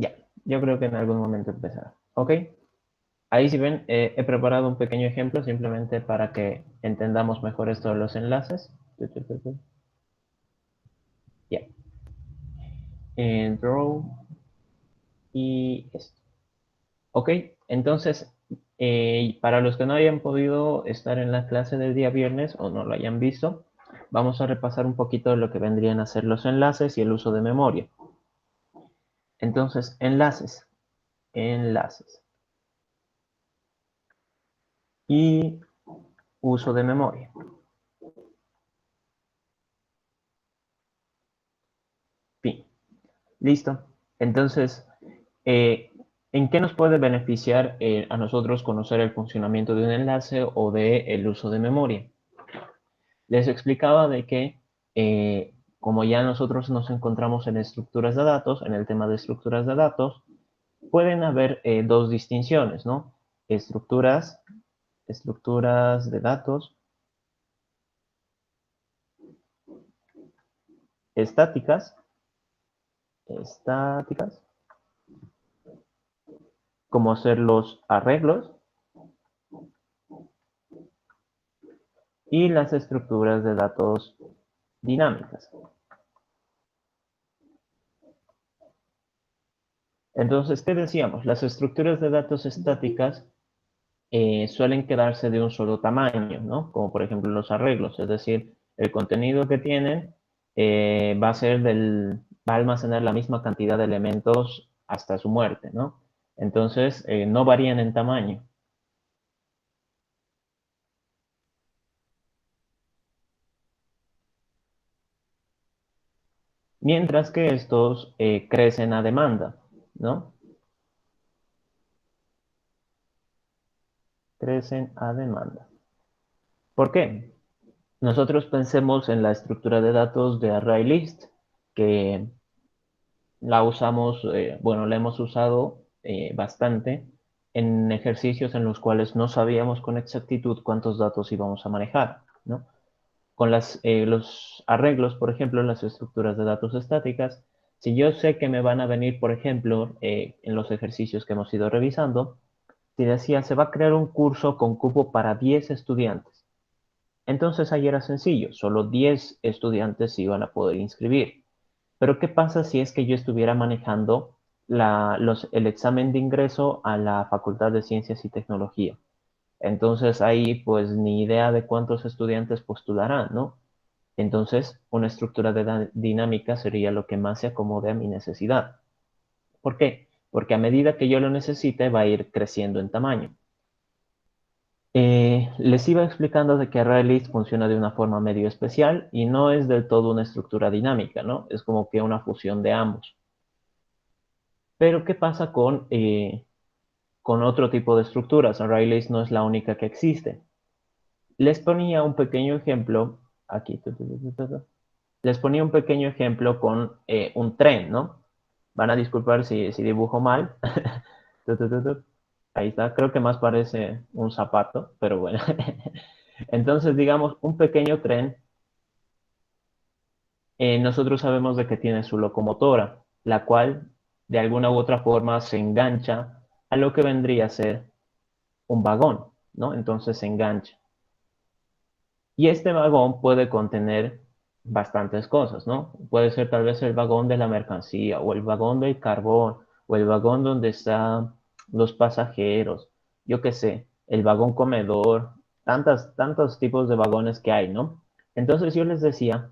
Ya, yo creo que en algún momento empezará. ¿Ok? Ahí si ven, he preparado un pequeño ejemplo simplemente para que entendamos mejor esto de los enlaces. Ya. En Draw y esto. ¿Ok? Entonces, para los que no hayan podido estar en la clase del día viernes o no lo hayan visto, vamos a repasar un poquito lo que vendrían a ser los enlaces y el uso de memoria. Entonces, enlaces y uso de memoria. Fin. Listo. Entonces, eh, ¿en qué nos puede beneficiar a nosotros conocer el funcionamiento de un enlace o de el uso de memoria? Les explicaba de que, como ya nosotros nos encontramos en estructuras de datos, en el tema de estructuras de datos, pueden haber dos distinciones, ¿no? Estructuras, estructuras de datos estáticas, estáticas, como hacer los arreglos, y las estructuras de datos dinámicas. Entonces, ¿qué decíamos? Las estructuras de datos estáticas suelen quedarse de un solo tamaño, ¿no? Como por ejemplo los arreglos, es decir, el contenido que tienen va a almacenar la misma cantidad de elementos hasta su muerte, ¿no? Entonces, no varían en tamaño. Mientras que estos crecen a demanda, ¿no? Crecen a demanda. ¿Por qué? Nosotros pensemos en la estructura de datos de ArrayList, que la usamos, bueno, la hemos usado bastante en ejercicios en los cuales no sabíamos con exactitud cuántos datos íbamos a manejar, ¿no? Con los arreglos, por ejemplo, en las estructuras de datos estáticas, si yo sé que me van a venir, por ejemplo, en los ejercicios que hemos ido revisando, si decía, se va a crear un curso con cupo para 10 estudiantes. Entonces ahí era sencillo, solo 10 estudiantes se iban a poder inscribir. Pero ¿qué pasa si es que yo estuviera manejando el examen de ingreso a la Facultad de Ciencias y Tecnología? Entonces ahí pues ni idea de cuántos estudiantes postularán, ¿no? Entonces una estructura dinámica sería lo que más se acomode a mi necesidad. ¿Por qué? Porque a medida que yo lo necesite va a ir creciendo en tamaño. Les iba explicando de que ArrayList funciona de una forma medio especial y no es del todo una estructura dinámica, ¿no? Es como que una fusión de ambos. Pero ¿qué pasa con otro tipo de estructuras? ArrayList no es la única que existe. Les ponía un pequeño ejemplo, aquí, les ponía un pequeño ejemplo con un tren, ¿no? Van a disculpar si dibujo mal. Ahí está, creo que más parece un zapato, pero bueno. Entonces, digamos, un pequeño tren, nosotros sabemos de que tiene su locomotora, la cual de alguna u otra forma se engancha a lo que vendría a ser un vagón, ¿no? Entonces se engancha. Y este vagón puede contener bastantes cosas, ¿no? Puede ser tal vez el vagón de la mercancía o el vagón del carbón o el vagón donde están los pasajeros, yo qué sé, el vagón comedor, tantos tipos de vagones que hay, ¿no? Entonces yo les decía,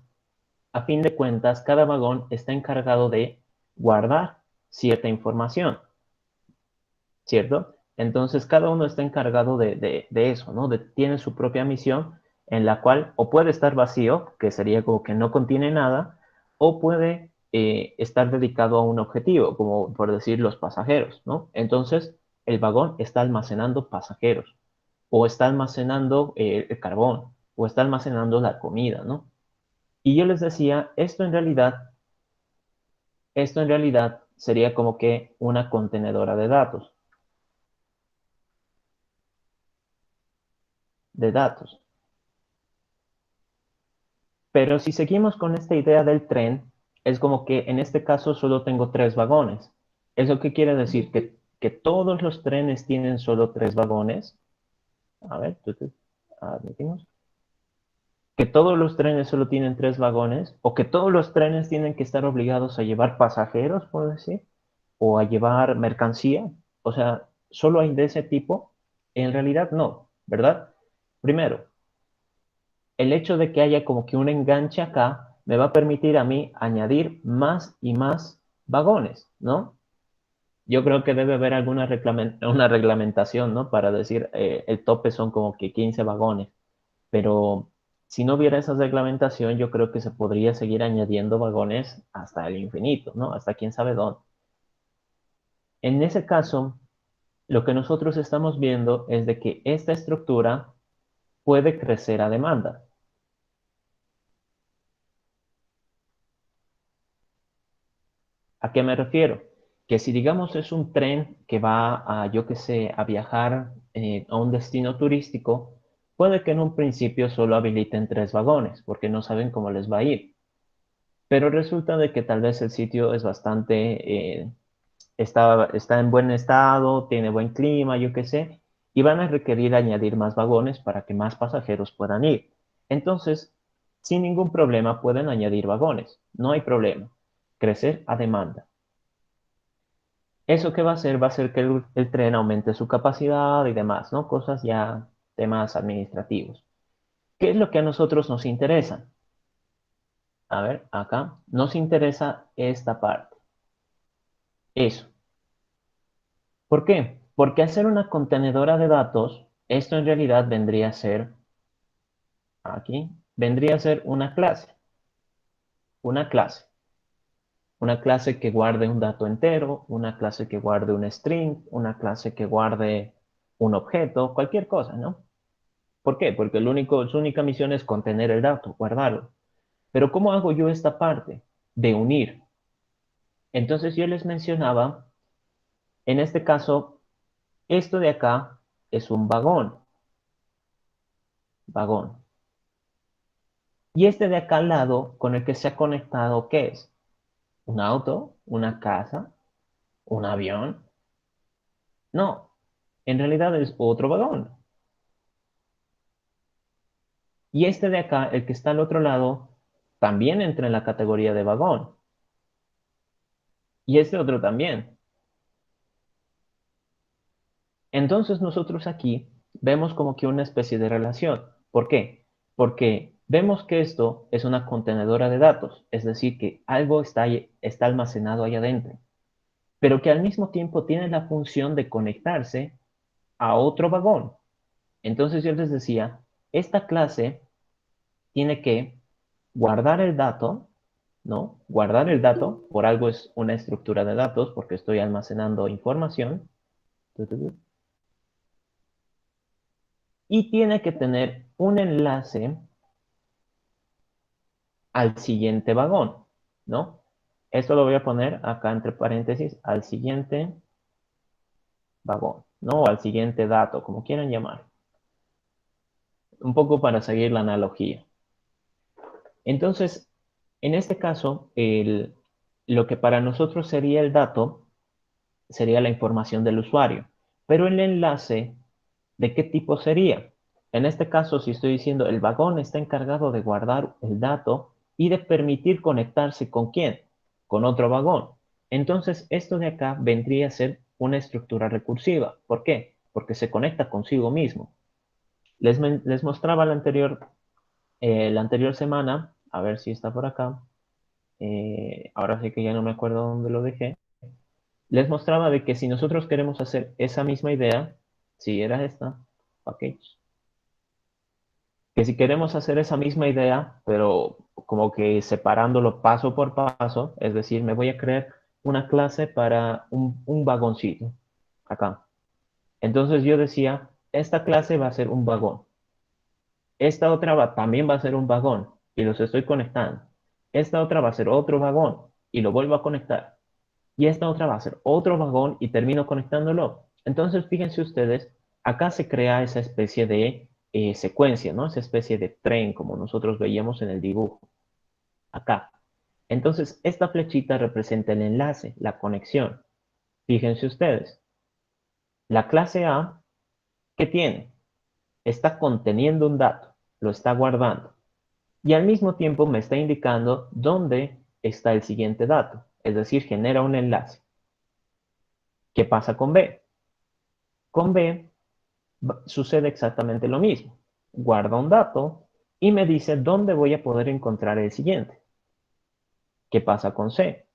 a fin de cuentas, cada vagón está encargado de guardar cierta información, ¿cierto? Entonces, cada uno está encargado de eso, ¿no? Tiene su propia misión en la cual o puede estar vacío, que sería como que no contiene nada, o puede estar dedicado a un objetivo, como por decir los pasajeros, ¿no? Entonces, el vagón está almacenando pasajeros, o está almacenando el carbón, o está almacenando la comida, ¿no? Y yo les decía, esto en realidad sería como que una contenedora de datos. Pero si seguimos con esta idea del tren, es como que en este caso solo tengo tres vagones. ¿Eso qué quiere decir? Que todos los trenes tienen solo 3 vagones. A ver, admitimos. Que todos los trenes solo tienen 3 vagones, o que todos los trenes tienen que estar obligados a llevar pasajeros, por decir, o a llevar mercancía. O sea, solo hay de ese tipo. En realidad no, ¿verdad? Primero, el hecho de que haya como que un enganche acá me va a permitir a mí añadir más y más vagones, ¿no? Yo creo que debe haber una reglamentación, ¿no? Para decir, el tope son como que 15 vagones, pero si no hubiera esa reglamentación, yo creo que se podría seguir añadiendo vagones hasta el infinito, ¿no? Hasta quién sabe dónde. En ese caso, lo que nosotros estamos viendo es de que esta estructura puede crecer a demanda. ¿A qué me refiero? Que si digamos es un tren que va a, yo qué sé, a viajar a un destino turístico, puede que en un principio solo habiliten 3 vagones, porque no saben cómo les va a ir. Pero resulta de que tal vez el sitio es bastante, está en buen estado, tiene buen clima, yo qué sé, y van a requerir añadir más vagones para que más pasajeros puedan ir. Entonces, sin ningún problema pueden añadir vagones, no hay problema. Crecer a demanda. ¿Eso qué va a hacer? Va a hacer que el tren aumente su capacidad y demás, ¿no? Cosas ya, temas administrativos. ¿Qué es lo que a nosotros nos interesa? A ver, acá nos interesa esta parte. Eso. ¿Por qué? Porque al ser una contenedora de datos, esto en realidad vendría a ser, aquí, vendría a ser una clase, una clase que guarde un dato entero, una clase que guarde un string, una clase que guarde un objeto, cualquier cosa, ¿no? ¿Por qué? Porque su única misión es contener el dato, guardarlo. Pero ¿cómo hago yo esta parte de unir? Entonces yo les mencionaba, en este caso, esto de acá es un vagón, vagón. Y este de acá al lado, con el que se ha conectado, ¿qué es? ¿Un auto? ¿Una casa? ¿Un avión? No, en realidad es otro vagón. Y este de acá, el que está al otro lado, también entra en la categoría de vagón. Y este otro también. Entonces nosotros aquí vemos como que una especie de relación. ¿Por qué? Porque vemos que esto es una contenedora de datos, es decir, que algo está almacenado ahí adentro, pero que al mismo tiempo tiene la función de conectarse a otro vagón. Entonces yo les decía, esta clase tiene que guardar el dato, ¿no? Guardar el dato, por algo es una estructura de datos, porque estoy almacenando información, y tiene que tener un enlace al siguiente vagón, ¿no? Esto lo voy a poner acá entre paréntesis, al siguiente vagón, ¿no? O al siguiente dato, como quieran llamar. Un poco para seguir la analogía. Entonces, en este caso, lo que para nosotros sería el dato sería la información del usuario, pero el enlace, ¿de qué tipo sería? En este caso, si estoy diciendo el vagón está encargado de guardar el dato y de permitir conectarse con quién, con otro vagón. Entonces, esto de acá vendría a ser una estructura recursiva. ¿Por qué? Porque se conecta consigo mismo. Les mostraba la anterior semana, a ver si está por acá. Ahora sí que ya no me acuerdo dónde lo dejé. Les mostraba de que si nosotros queremos hacer esa misma idea, si era esta, package, que si queremos hacer esa misma idea, pero como que separándolo paso por paso, es decir, me voy a crear una clase para un vagoncito, acá. Entonces yo decía, esta clase va a ser un vagón. Esta otra también va a ser un vagón y los estoy conectando. Esta otra va a ser otro vagón y lo vuelvo a conectar. Y esta otra va a ser otro vagón y termino conectándolo. Entonces, fíjense ustedes, acá se crea esa especie de secuencia, ¿no? Esa especie de tren, como nosotros veíamos en el dibujo. Acá. Entonces, esta flechita representa el enlace, la conexión. Fíjense ustedes, la clase A, ¿qué tiene? Está conteniendo un dato, lo está guardando. Y al mismo tiempo me está indicando dónde está el siguiente dato, es decir, genera un enlace. ¿Qué pasa con B? Con B sucede exactamente lo mismo. Guarda un dato y me dice dónde voy a poder encontrar el siguiente. ¿Qué pasa con C?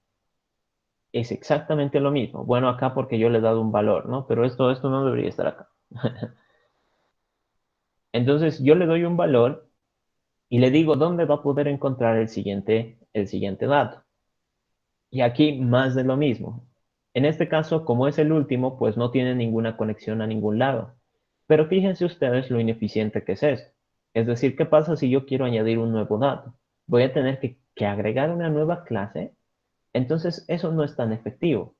Es exactamente lo mismo. Bueno, acá porque yo le he dado un valor, ¿no? Pero esto no debería estar acá. Entonces yo le doy un valor y le digo dónde va a poder encontrar el siguiente dato. Y aquí más de lo mismo. En este caso, como es el último, pues no tiene ninguna conexión a ningún lado. Pero fíjense ustedes lo ineficiente que es esto. Es decir, ¿qué pasa si yo quiero añadir un nuevo dato? Voy a tener que agregar una nueva clase. Entonces, eso no es tan efectivo.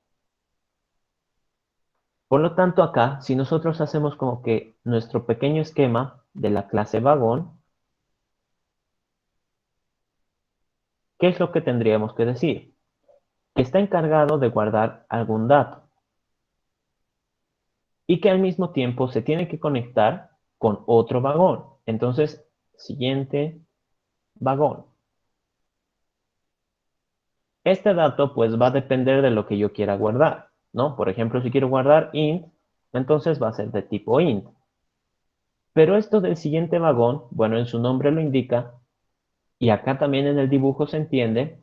Por lo tanto, acá, si nosotros hacemos como que nuestro pequeño esquema de la clase vagón, ¿qué es lo que tendríamos que decir? Que está encargado de guardar algún dato y que al mismo tiempo se tiene que conectar con otro vagón. Entonces, siguiente vagón. Este dato pues va a depender de lo que yo quiera guardar, ¿no? Por ejemplo, si quiero guardar int, entonces va a ser de tipo int. Pero esto del siguiente vagón, bueno, en su nombre lo indica, y acá también en el dibujo se entiende,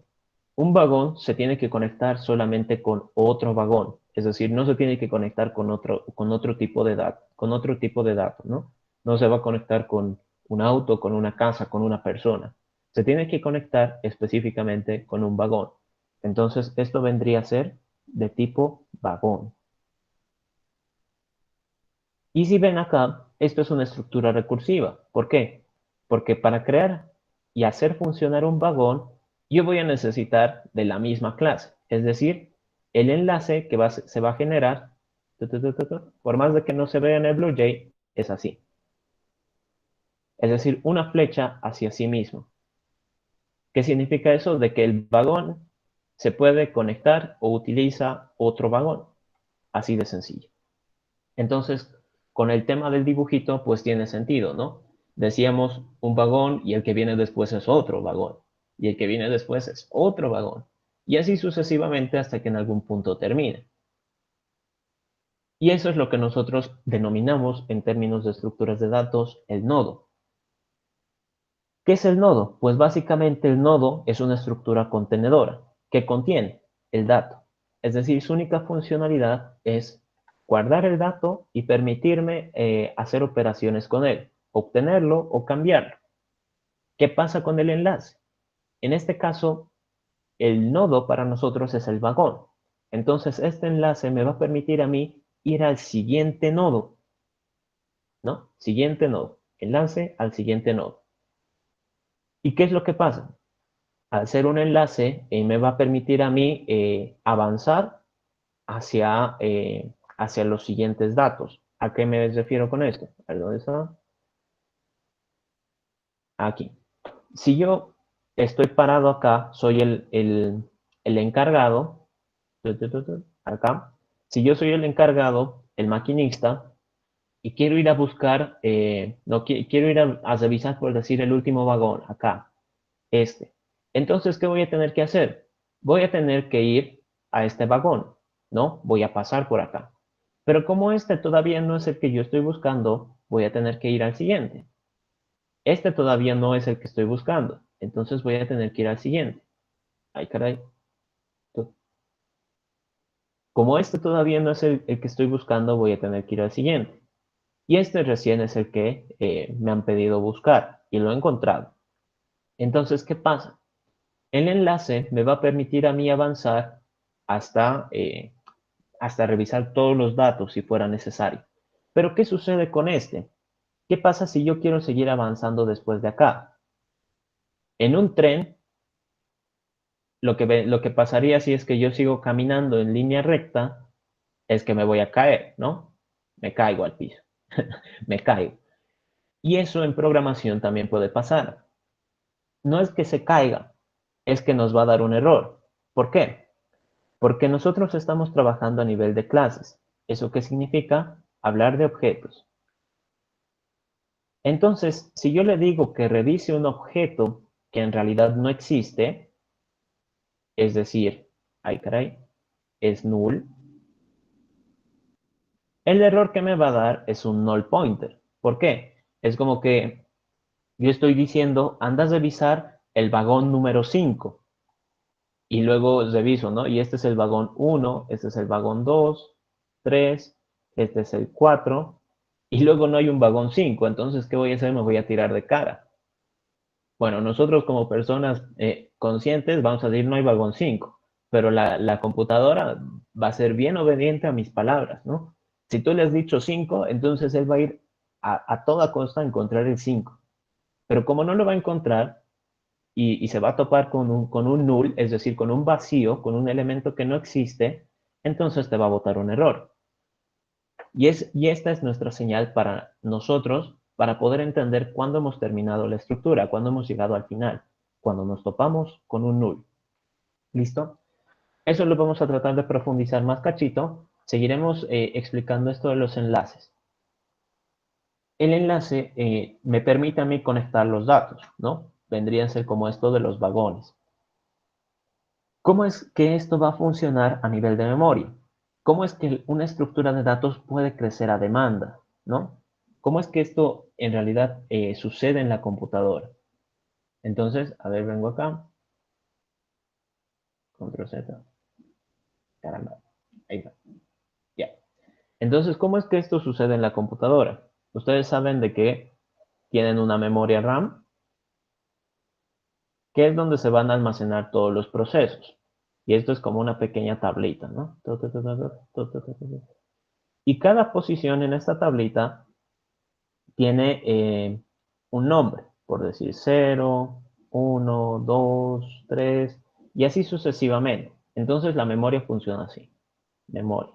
un vagón se tiene que conectar solamente con otro vagón, es decir, no se tiene que conectar con otro tipo de dato, con otro tipo de datos, ¿no? No se va a conectar con un auto, con una casa, con una persona. Se tiene que conectar específicamente con un vagón. Entonces, esto vendría a ser de tipo vagón. Y si ven acá, esto es una estructura recursiva. ¿Por qué? Porque para crear y hacer funcionar un vagón, yo voy a necesitar de la misma clase. Es decir, el enlace que se va a generar, por más de que no se vea en el BlueJ, es así. Es decir, una flecha hacia sí mismo. ¿Qué significa eso? De que el vagón se puede conectar o utiliza otro vagón. Así de sencillo. Entonces, con el tema del dibujito, pues tiene sentido, ¿no? Decíamos un vagón y el que viene después es otro vagón. Y el que viene después es otro vagón. Y así sucesivamente hasta que en algún punto termine. Y eso es lo que nosotros denominamos en términos de estructuras de datos el nodo. ¿Qué es el nodo? Pues básicamente el nodo es una estructura contenedora que contiene el dato. Es decir, su única funcionalidad es guardar el dato y permitirme hacer operaciones con él, obtenerlo o cambiarlo. ¿Qué pasa con el enlace? En este caso, el nodo para nosotros es el vagón. Entonces, este enlace me va a permitir a mí ir al siguiente nodo, ¿no? Siguiente nodo. Enlace al siguiente nodo. ¿Y qué es lo que pasa? Al ser un enlace, me va a permitir a mí avanzar hacia los siguientes datos. ¿A qué me refiero con esto? A ver, ¿dónde está? Aquí. Si yo estoy parado acá, soy el encargado, acá. Si yo soy el encargado, el maquinista, y quiero ir a buscar, no quiero ir a revisar, por decir, el último vagón, acá, este. Entonces, ¿qué voy a tener que hacer? Voy a tener que ir a este vagón, ¿no? Voy a pasar por acá. Pero como este todavía no es el que yo estoy buscando, voy a tener que ir al siguiente. Este todavía no es el que estoy buscando, entonces voy a tener que ir al siguiente. Ay, caray. Como este todavía no es el que estoy buscando, voy a tener que ir al siguiente. Y este recién es el que me han pedido buscar y lo he encontrado. Entonces, ¿qué pasa? El enlace me va a permitir a mí avanzar hasta, hasta revisar todos los datos si fuera necesario. Pero ¿qué sucede con este? ¿Qué pasa si yo quiero seguir avanzando después de acá? En un tren, lo que pasaría si es que yo sigo caminando en línea recta es que me voy a caer, ¿no? Me caigo al piso, me caigo. Y eso en programación también puede pasar. No es que se caiga, es que nos va a dar un error. ¿Por qué? Porque nosotros estamos trabajando a nivel de clases. ¿Eso qué significa? Hablar de objetos. Entonces, si yo le digo que revise un objeto que en realidad no existe, es decir, ay caray, es null, el error que me va a dar es un null pointer. ¿Por qué? Es como que yo estoy diciendo, andas a revisar el vagón número 5 y luego reviso, ¿no? Y este es el vagón 1, este es el vagón 2, 3, este es el 4 y luego no hay un vagón 5. Entonces, ¿qué voy a hacer? Me voy a tirar de cara. Bueno, nosotros como personas conscientes vamos a decir no hay vagón 5, pero la computadora va a ser bien obediente a mis palabras, ¿no? Si tú le has dicho 5, entonces él va a ir a toda costa a encontrar el 5. Pero como no lo va a encontrar y se va a topar con un null, es decir, con un vacío, con un elemento que no existe, entonces te va a botar un error. Y esta es nuestra señal para nosotros, para poder entender cuándo hemos terminado la estructura, cuándo hemos llegado al final, cuando nos topamos con un null. ¿Listo? Eso lo vamos a tratar de profundizar más cachito. Seguiremos explicando esto de los enlaces. El enlace me permite a mí conectar los datos, ¿no? Vendría a ser como esto de los vagones. ¿Cómo es que esto va a funcionar a nivel de memoria? ¿Cómo es que una estructura de datos puede crecer a demanda? ¿No? ¿Cómo es que esto en realidad sucede en la computadora? Entonces, a ver, vengo acá. Control Z. Caramba. Ahí va. Ya. Entonces, ¿cómo es que esto sucede en la computadora? Ustedes saben de que tienen una memoria RAM, que es donde se van a almacenar todos los procesos. Y esto es como una pequeña tablita, ¿no? Y cada posición en esta tablita tiene un nombre, por decir 0, 1, 2, 3, y así sucesivamente. Entonces la memoria funciona así. Memoria.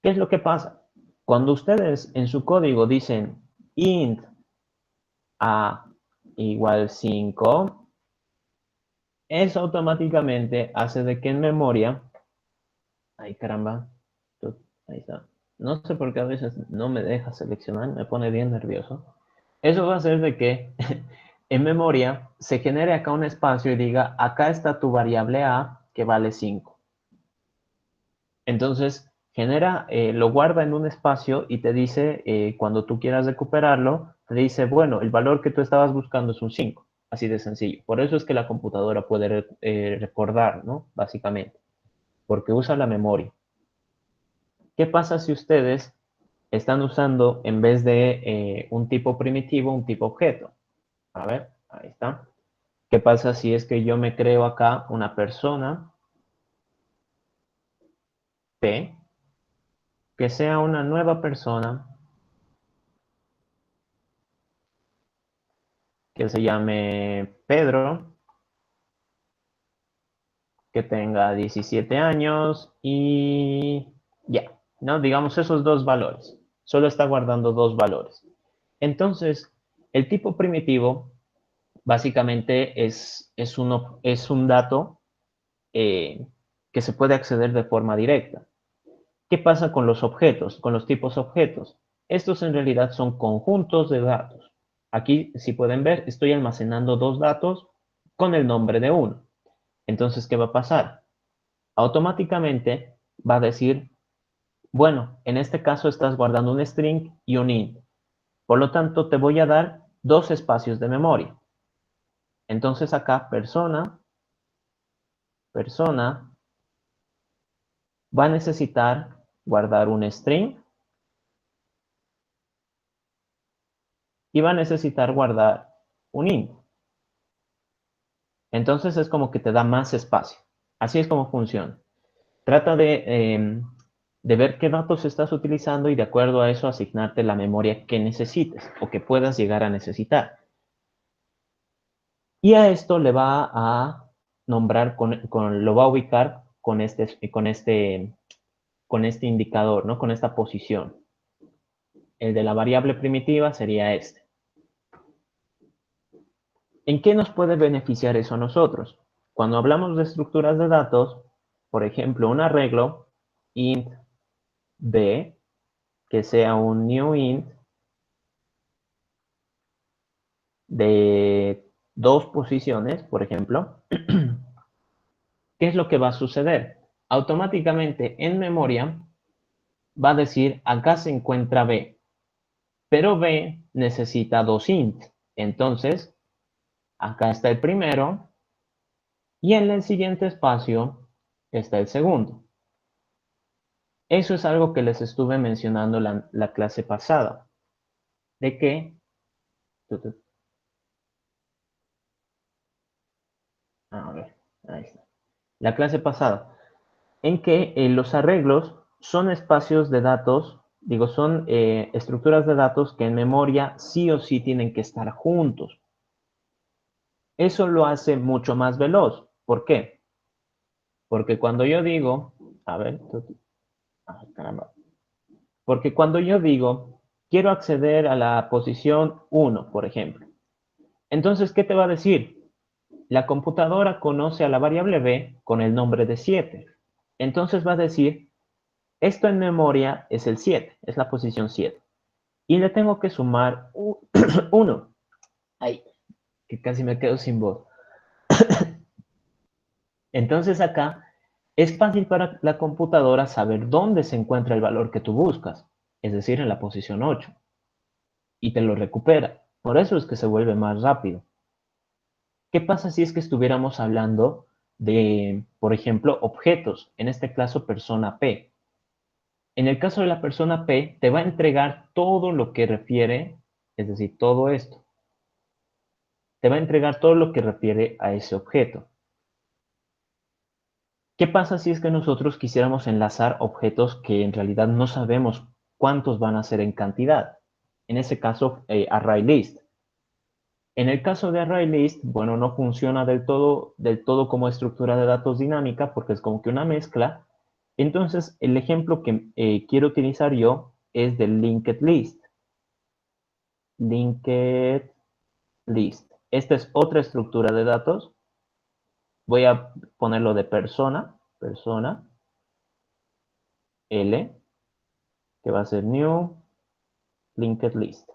¿Qué es lo que pasa? Cuando ustedes en su código dicen int a igual 5, eso automáticamente hace de que en memoria, ay caramba, ahí está. No sé por qué a veces no me deja seleccionar, me pone bien nervioso. Eso va a hacer de que en memoria se genere acá un espacio y diga, acá está tu variable a que vale 5. Entonces, lo guarda en un espacio y te dice, cuando tú quieras recuperarlo, te dice, bueno, el valor que tú estabas buscando es un 5. Así de sencillo. Por eso es que la computadora puede recordar, ¿no? Básicamente, porque usa la memoria. ¿Qué pasa si ustedes están usando, en vez de un tipo primitivo, un tipo objeto? A ver, ahí está. ¿Qué pasa si es que yo me creo acá una persona P, que sea una nueva persona que se llame Pedro, que tenga 17 años y ya, ¿no? Digamos esos dos valores. Solo está guardando dos valores. Entonces, el tipo primitivo básicamente es un dato eh, que se puede acceder de forma directa. ¿Qué pasa con los objetos, con los tipos objetos? Estos en realidad son conjuntos de datos. Aquí, si pueden ver, estoy almacenando dos datos con el nombre de uno. Entonces, ¿qué va a pasar? Automáticamente va a decir, bueno, en este caso estás guardando un string y un int. Por lo tanto, te voy a dar dos espacios de memoria. Entonces acá persona va a necesitar guardar un string y va a necesitar guardar un int. Entonces es como que te da más espacio. Así es como funciona. Trata de ver qué datos estás utilizando y de acuerdo a eso asignarte la memoria que necesites o que puedas llegar a necesitar. Y a esto le va a nombrar, lo va a ubicar con este indicador, ¿no? Con esta posición. El de la variable primitiva sería este. ¿En qué nos puede beneficiar eso a nosotros? Cuando hablamos de estructuras de datos, por ejemplo, un arreglo int b, que sea un new int de 2 posiciones, por ejemplo, ¿qué es lo que va a suceder? Automáticamente en memoria va a decir, acá se encuentra b, pero b necesita 2 int. Entonces, acá está el primero y en el siguiente espacio está el segundo. Eso es algo que les estuve mencionando la clase pasada, de que, a ver, ahí está, la clase pasada, en que los arreglos son espacios de datos, digo, son estructuras de datos que en memoria sí o sí tienen que estar juntos. Eso lo hace mucho más veloz. ¿Por qué? Porque cuando yo digo, a ver, caramba, porque cuando yo digo, quiero acceder a la posición 1, por ejemplo, entonces, ¿qué te va a decir? La computadora conoce a la variable b con el nombre de 7. Entonces va a decir, esto en memoria es el 7, es la posición 7. Y le tengo que sumar 1. Ay, que casi me quedo sin voz. Entonces acá es fácil para la computadora saber dónde se encuentra el valor que tú buscas, es decir, en la posición 8, y te lo recupera. Por eso es que se vuelve más rápido. ¿Qué pasa si es que estuviéramos hablando de, por ejemplo, objetos? En este caso, persona P. En el caso de la persona P, te va a entregar todo lo que refiere, es decir, todo esto. Te va a entregar todo lo que refiere a ese objeto. ¿Qué pasa si es que nosotros quisiéramos enlazar objetos que en realidad no sabemos cuántos van a ser en cantidad? En ese caso, ArrayList. En el caso de ArrayList, bueno, no funciona del todo como estructura de datos dinámica porque es como que una mezcla. Entonces, el ejemplo que quiero utilizar yo es del linked list. Linked list. Esta es otra estructura de datos. Voy a ponerlo de persona, L, que va a ser new linked list.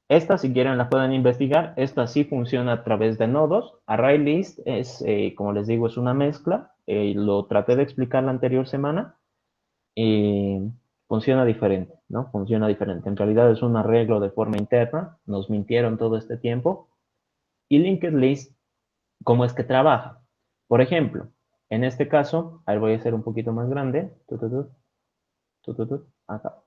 Esta, si quieren, la pueden investigar. Esta sí funciona a través de nodos. ArrayList es, como les digo, es una mezcla. Lo traté de explicar la anterior semana. Funciona diferente, ¿no? Funciona diferente. En realidad es un arreglo de forma interna. Nos mintieron todo este tiempo. Y linked list, ¿cómo es que trabaja? Por ejemplo, en este caso, a ver, voy a hacer un poquito más grande. Acá.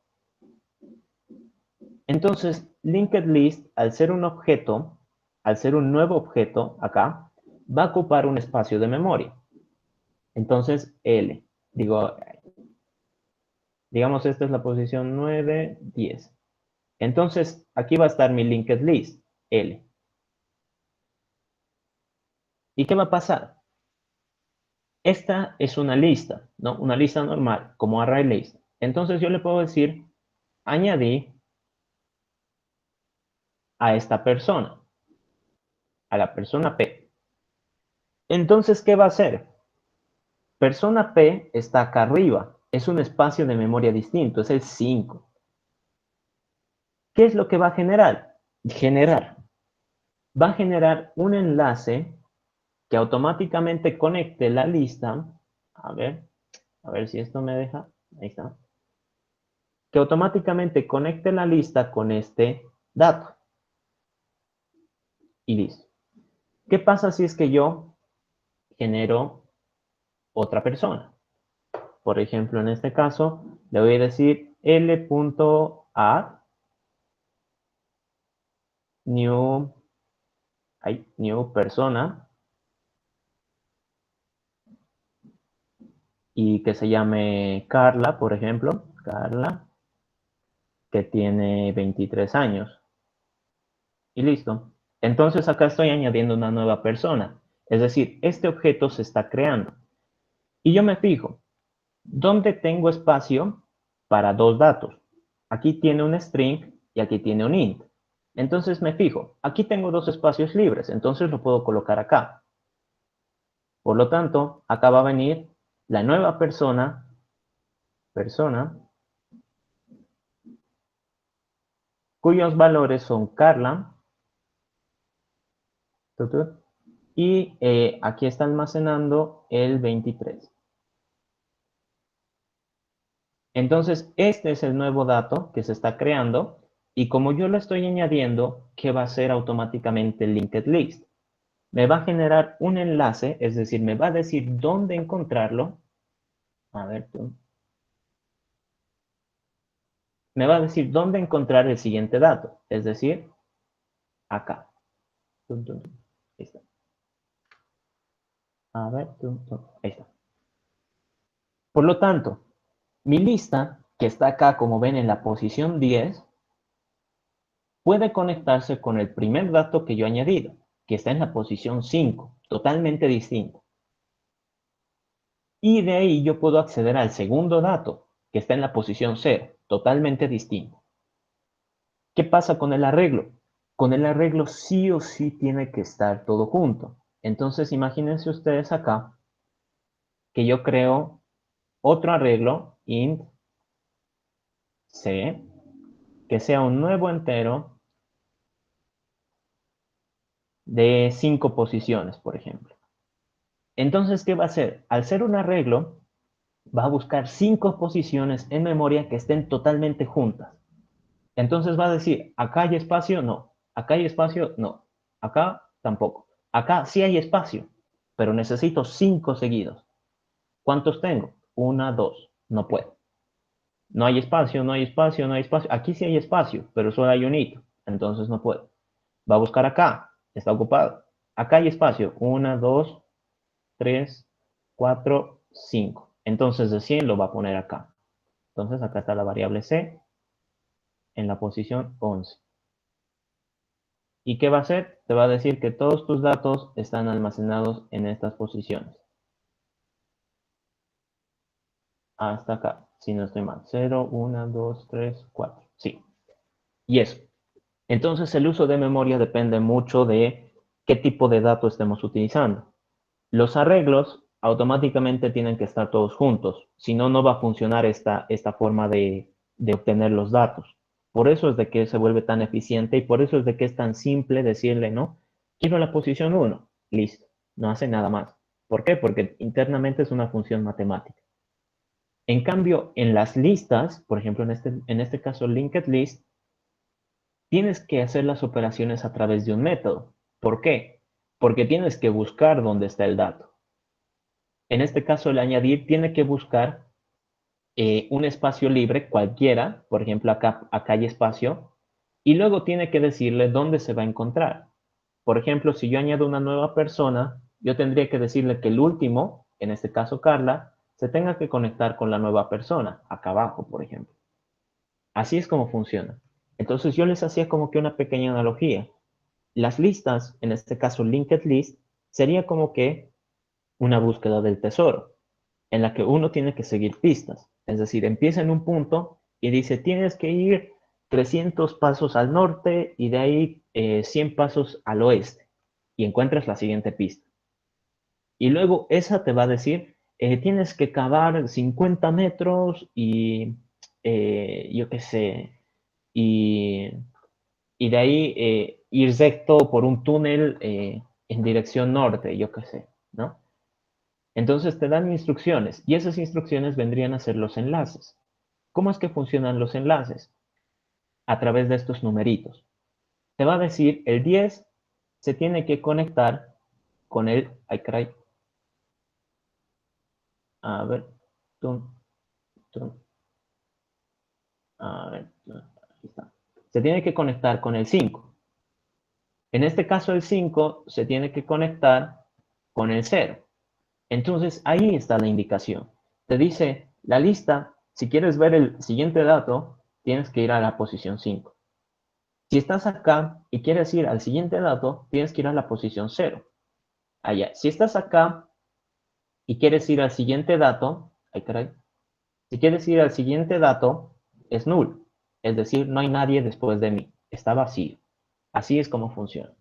Entonces, linked list, al ser un objeto, al ser un nuevo objeto acá, va a ocupar un espacio de memoria. Entonces, L. Digamos, esta es la posición 9, 10. Entonces, aquí va a estar mi linked list, L. ¿Y qué va a pasar? Esta es una lista, ¿no? Una lista normal, como ArrayList. Entonces, yo le puedo decir, añadí a esta persona, a la persona P. Entonces, ¿qué va a hacer? Persona P está acá arriba. Es un espacio de memoria distinto, es el 5. ¿Qué es lo que va a generar? Va a generar un enlace que automáticamente conecte la lista. A ver si esto me deja. Ahí está. Que automáticamente conecte la lista con este dato. Y listo. ¿Qué pasa si es que yo genero otra persona? Por ejemplo, en este caso, le voy a decir l.add new, new persona y que se llame Carla, por ejemplo. Carla, que tiene 23 años. Y listo. Entonces acá estoy añadiendo una nueva persona. Es decir, este objeto se está creando. Y yo me fijo, ¿dónde tengo espacio para dos datos? Aquí tiene un string y aquí tiene un int. Entonces me fijo, aquí tengo dos espacios libres, entonces lo puedo colocar acá. Por lo tanto, acá va a venir la nueva persona, cuyos valores son Carla, y aquí está almacenando el 23. Entonces, este es el nuevo dato que se está creando, y como yo lo estoy añadiendo, ¿qué va a hacer automáticamente el linked list? Me va a generar un enlace, es decir, me va a decir dónde encontrarlo. A ver, me va a decir dónde encontrar el siguiente dato, es decir, acá. Ahí está. A ver, ahí está. Por lo tanto, mi lista, que está acá, como ven, en la posición 10, puede conectarse con el primer dato que yo he añadido, que está en la posición 5, totalmente distinto. Y de ahí yo puedo acceder al segundo dato, que está en la posición 0, totalmente distinto. ¿Qué pasa con el arreglo? Con el arreglo sí o sí tiene que estar todo junto. Entonces imagínense ustedes acá que yo creo otro arreglo, int c, que sea un nuevo entero de 5 posiciones, por ejemplo. Entonces, ¿qué va a hacer? Al ser un arreglo, va a buscar 5 posiciones en memoria que estén totalmente juntas. Entonces va a decir, acá hay espacio, no. Acá hay espacio, no. Acá tampoco. Acá sí hay espacio, pero necesito 5 seguidos. ¿Cuántos tengo? 1, 2. No puedo. No hay espacio, no hay espacio, no hay espacio. Aquí sí hay espacio, pero solo hay un hito. Entonces no puedo. Va a buscar acá. Está ocupado. Acá hay espacio. 1, 2, 3, 4, 5. Entonces de 100 lo va a poner acá. Entonces acá está la variable c en la posición 11. ¿Y qué va a hacer? Te va a decir que todos tus datos están almacenados en estas posiciones. Hasta acá, si no estoy mal. 0, 1, 2, 3, 4. Sí. Y eso. Entonces el uso de memoria depende mucho de qué tipo de dato estemos utilizando. Los arreglos automáticamente tienen que estar todos juntos. Si no, no va a funcionar esta forma de obtener los datos. Por eso es de que se vuelve tan eficiente y por eso es de que es tan simple decirle, ¿no? Quiero la posición 1. Listo. No hace nada más. ¿Por qué? Porque internamente es una función matemática. En cambio, en las listas, por ejemplo, en este caso, linked list, tienes que hacer las operaciones a través de un método. ¿Por qué? Porque tienes que buscar dónde está el dato. En este caso, el añadir tiene que buscar un espacio libre cualquiera, por ejemplo, acá hay espacio, y luego tiene que decirle dónde se va a encontrar. Por ejemplo, si yo añado una nueva persona, yo tendría que decirle que el último, en este caso Carla, se tenga que conectar con la nueva persona, acá abajo, por ejemplo. Así es como funciona. Entonces yo les hacía como que una pequeña analogía. Las listas, en este caso linked list, sería como que una búsqueda del tesoro, en la que uno tiene que seguir pistas. Es decir, empieza en un punto y dice, tienes que ir 300 pasos al norte y de ahí 100 pasos al oeste. Y encuentras la siguiente pista. Y luego esa te va a decir, tienes que cavar 50 metros y yo qué sé, y, y de ahí ir recto por un túnel en dirección norte, yo qué sé, ¿no? Entonces te dan instrucciones y esas instrucciones vendrían a ser los enlaces. ¿Cómo es que funcionan los enlaces? A través de estos numeritos. Te va a decir el 10 se tiene que conectar con el, ay caray, a ver, tum, tum, a ver, ahí está. Se tiene que conectar con el 5. En este caso el 5 se tiene que conectar con el 0. Entonces ahí está la indicación. Te dice la lista, si quieres ver el siguiente dato, tienes que ir a la posición 5. Si estás acá y quieres ir al siguiente dato, tienes que ir a la posición 0. Allá. Si estás acá y quieres ir al siguiente dato, ay caray, si quieres ir al siguiente dato, es null. Es decir, no hay nadie después de mí, está vacío. Así es como funciona.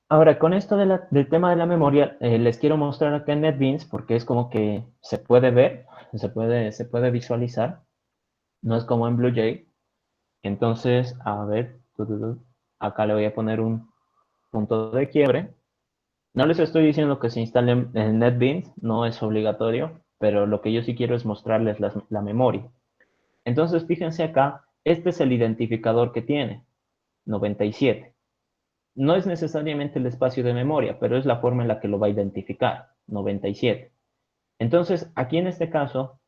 Ahora, con esto del tema de la memoria, les quiero mostrar acá en NetBeans porque es como que se puede ver, se puede visualizar, no es como en BlueJ. Entonces, a ver, acá le voy a poner un punto de quiebre. No les estoy diciendo que se instalen en NetBeans, no es obligatorio, pero lo que yo sí quiero es mostrarles la memoria. Entonces, fíjense acá, este es el identificador que tiene, 97. No es necesariamente el espacio de memoria, pero es la forma en la que lo va a identificar, 97. Entonces, aquí en este caso,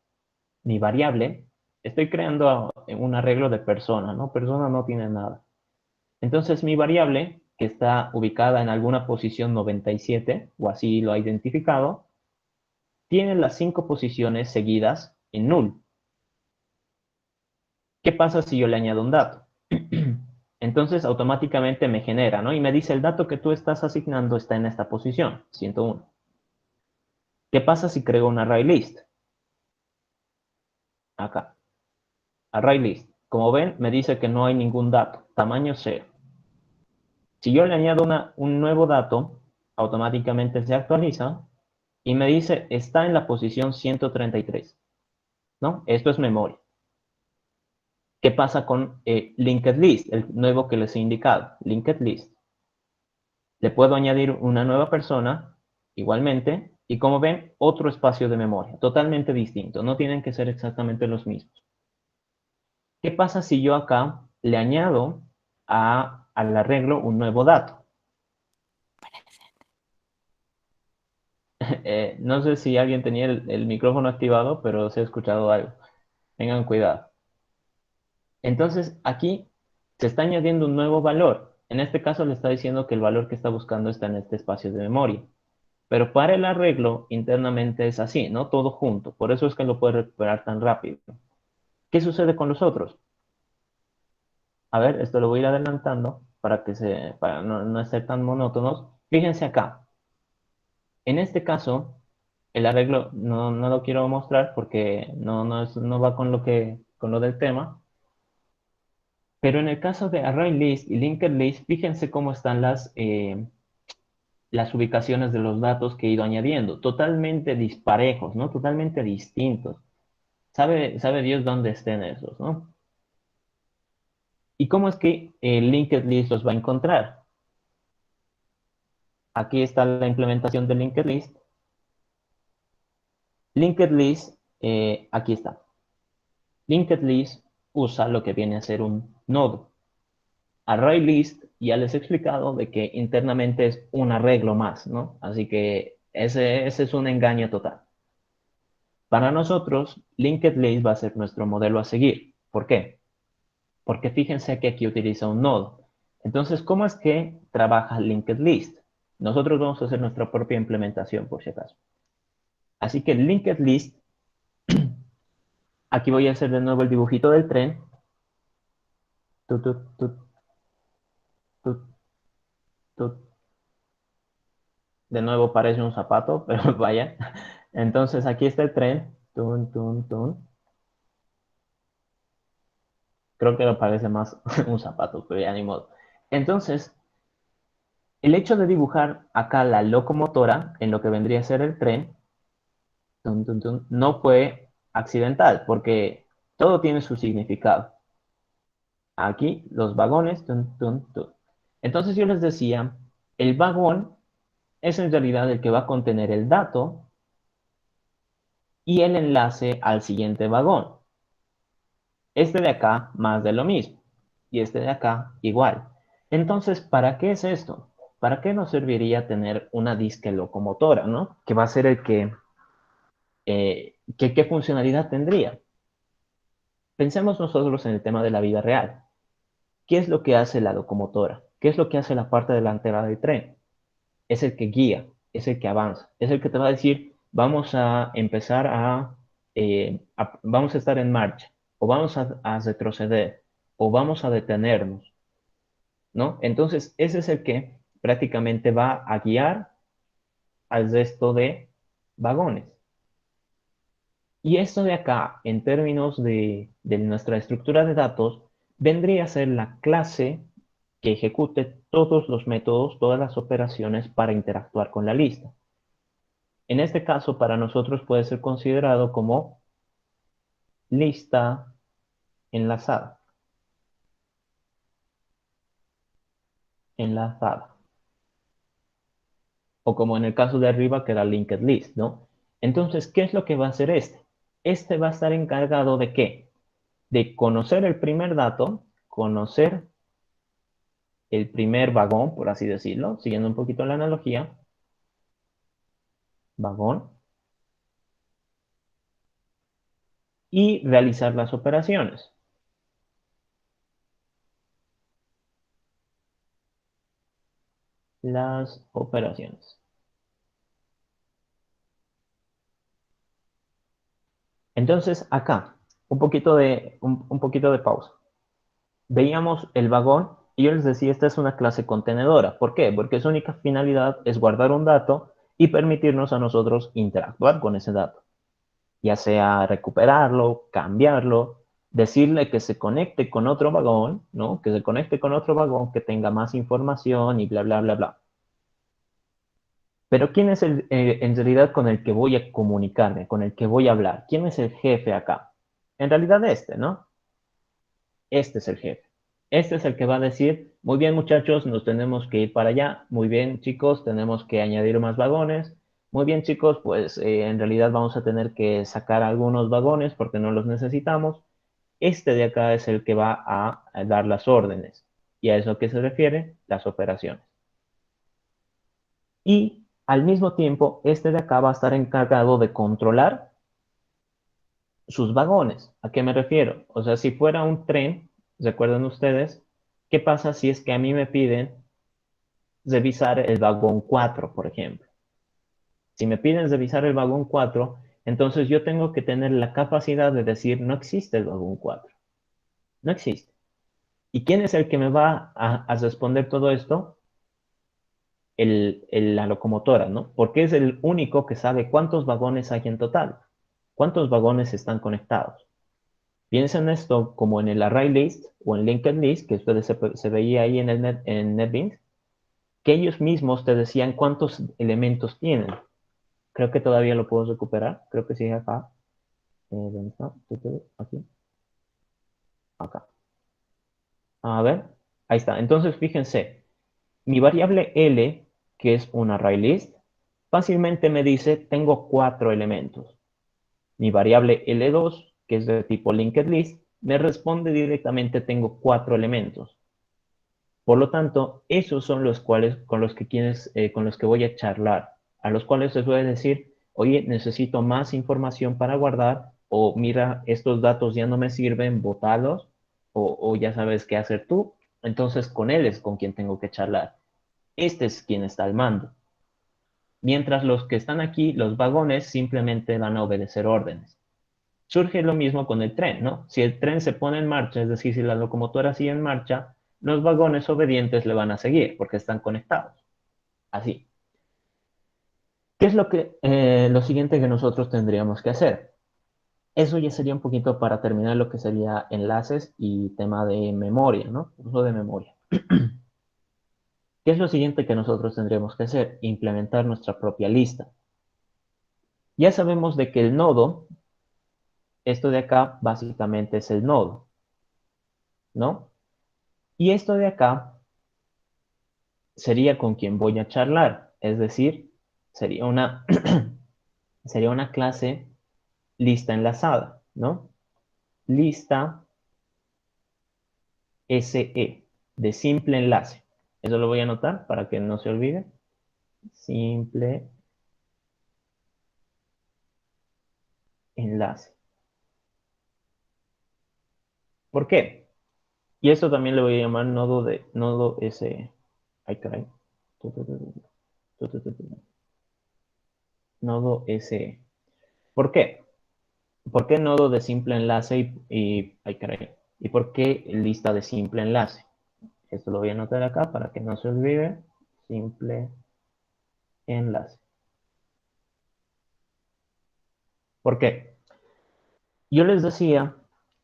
mi variable, estoy creando un arreglo de persona, ¿no? Persona no tiene nada. Entonces, mi variable, que está ubicada en alguna posición 97, o así lo ha identificado, tiene las 5 posiciones seguidas en null. ¿Qué pasa si yo le añado un dato? Entonces automáticamente me genera, ¿no? Y me dice el dato que tú estás asignando está en esta posición, 101. ¿Qué pasa si creo un array list? Acá, array list. Como ven, me dice que no hay ningún dato, tamaño 0. Si yo le añado un nuevo dato, automáticamente se actualiza y me dice está en la posición 133, ¿no? Esto es memoria. ¿Qué pasa con linked list, el nuevo que les he indicado? Linked list. Le puedo añadir una nueva persona, igualmente, y como ven, otro espacio de memoria, totalmente distinto. No tienen que ser exactamente los mismos. ¿Qué pasa si yo acá le añado al arreglo un nuevo dato? No sé si alguien tenía el micrófono activado, pero se ha escuchado algo. Tengan cuidado. Entonces, aquí se está añadiendo un nuevo valor. En este caso le está diciendo que el valor que está buscando está en este espacio de memoria. Pero para el arreglo internamente es así, ¿no? Todo junto. Por eso es que lo puede recuperar tan rápido. ¿Qué sucede con los otros? A ver, esto lo voy a ir adelantando para no ser tan monótonos. Fíjense acá. En este caso, el arreglo no lo quiero mostrar porque no va con lo del tema. Pero en el caso de array list y linked list, fíjense cómo están las ubicaciones de los datos que he ido añadiendo. Totalmente disparejos, ¿no? Totalmente distintos. Sabe Dios dónde estén esos, ¿no? ¿Y cómo es que el linked list los va a encontrar? Aquí está la implementación de linked list. Linked list, aquí está. Linked list usa lo que viene a ser un nodo. Array list, ya les he explicado de que internamente es un arreglo más, ¿no? Así que ese es un engaño total. Para nosotros, linked list va a ser nuestro modelo a seguir. ¿Por qué? Porque fíjense que aquí utiliza un nodo. Entonces, ¿cómo es que trabaja linked list? Nosotros vamos a hacer nuestra propia implementación, por si acaso. Así que linked list, aquí voy a hacer de nuevo el dibujito del tren. Tut, tut, tut, tut, tut. De nuevo parece un zapato, pero vaya. Entonces, aquí está el tren. Tun, tun, tun. Creo que me parece más un zapato, pero ya ni modo. Entonces, el hecho de dibujar acá la locomotora en lo que vendría a ser el tren, tun, tun, tun, no fue accidental, porque todo tiene su significado. Aquí, los vagones, tun, tun, tun. Entonces yo les decía, el vagón es en realidad el que va a contener el dato y el enlace al siguiente vagón. Este de acá, más de lo mismo. Y este de acá, igual. Entonces, ¿para qué es esto? ¿Para qué nos serviría tener una disque locomotora, ¿no? Que va a ser ¿qué funcionalidad tendría? Pensemos nosotros en el tema de la vida real. ¿Qué es lo que hace la locomotora? ¿Qué es lo que hace la parte delantera del tren? Es el que guía, es el que avanza, es el que te va a decir, vamos a empezar vamos a estar en marcha, o vamos a retroceder, o vamos a detenernos, ¿no? Entonces, ese es el que prácticamente va a guiar al resto de vagones. Y esto de acá, en términos de nuestra estructura de datos, vendría a ser la clase que ejecute todos los métodos, todas las operaciones para interactuar con la lista. En este caso, para nosotros puede ser considerado como lista enlazada. Enlazada. O como en el caso de arriba, que era linked list, ¿no? Entonces, ¿qué es lo que va a hacer este? Este va a estar encargado de ¿qué? De conocer el primer dato, conocer el primer vagón, por así decirlo, siguiendo un poquito la analogía, vagón, y realizar las operaciones. Las operaciones. Entonces, acá, un poquito de pausa. Veíamos el vagón y yo les decía, esta es una clase contenedora. ¿Por qué? Porque su única finalidad es guardar un dato y permitirnos a nosotros interactuar con ese dato. Ya sea recuperarlo, cambiarlo, decirle que se conecte con otro vagón, ¿no? Que se conecte con otro vagón que tenga más información y bla, bla, bla, bla. Pero ¿quién es en realidad con el que voy a comunicarme, con el que voy a hablar? ¿Quién es el jefe acá? En realidad este, ¿no? Este es el jefe. Este es el que va a decir, muy bien muchachos, nos tenemos que ir para allá. Muy bien chicos, tenemos que añadir más vagones. Muy bien chicos, pues en realidad vamos a tener que sacar algunos vagones porque no los necesitamos. Este de acá es el que va a dar las órdenes. ¿Y a eso a qué se refiere? Las operaciones. Y al mismo tiempo, este de acá va a estar encargado de controlar sus vagones. ¿A qué me refiero? O sea, si fuera un tren, recuerden ustedes, ¿qué pasa si es que a mí me piden revisar el vagón 4, por ejemplo? Si me piden revisar el vagón 4, entonces yo tengo que tener la capacidad de decir, no existe el vagón 4. No existe. ¿Y quién es el que me va a responder todo esto? La locomotora, ¿no? Porque es el único que sabe cuántos vagones hay en total, cuántos vagones están conectados. Piensen esto como en el array list o en linked list, que ustedes se veía ahí en NetBeans, que ellos mismos te decían cuántos elementos tienen. Creo que todavía lo puedo recuperar. Creo que sí, acá. ¿Dónde está? Aquí. Acá. A ver. Ahí está. Entonces, fíjense. Mi variable L, que es un array list, fácilmente me dice, tengo 4 elementos. Mi variable L2, que es de tipo linked list, me responde directamente, tengo 4 elementos. Por lo tanto, esos son los cuales, con los que voy a charlar, a los cuales les voy a decir, oye, necesito más información para guardar, o mira, estos datos ya no me sirven, bótalos, o ya sabes qué hacer tú. Entonces, con él es con quien tengo que charlar. Este es quien está al mando. Mientras los que están aquí, los vagones, simplemente van a obedecer órdenes. Surge lo mismo con el tren, ¿no? Si el tren se pone en marcha, es decir, si la locomotora sigue en marcha, los vagones obedientes le van a seguir porque están conectados. Así. ¿Qué es lo siguiente que nosotros tendríamos que hacer? Eso ya sería un poquito para terminar lo que sería enlaces y tema de memoria, ¿no? Uso de memoria. ¿Qué es lo siguiente que nosotros tendríamos que hacer? Implementar nuestra propia lista. Ya sabemos de que el nodo, esto de acá básicamente es el nodo, ¿no? Y esto de acá sería con quien voy a charlar, es decir, sería una, sería una clase lista enlazada, ¿no? Lista SE, de simple enlace. Eso lo voy a anotar para que no se olvide. Simple enlace. ¿Por qué? Y esto también le voy a llamar nodo SE. Ay, caray. Nodo SE. ¿Por qué? ¿Por qué nodo de simple enlace ay, caray, ¿y por qué lista de simple enlace? Esto lo voy a anotar acá para que no se olvide. Simple enlace. ¿Por qué? Yo les decía,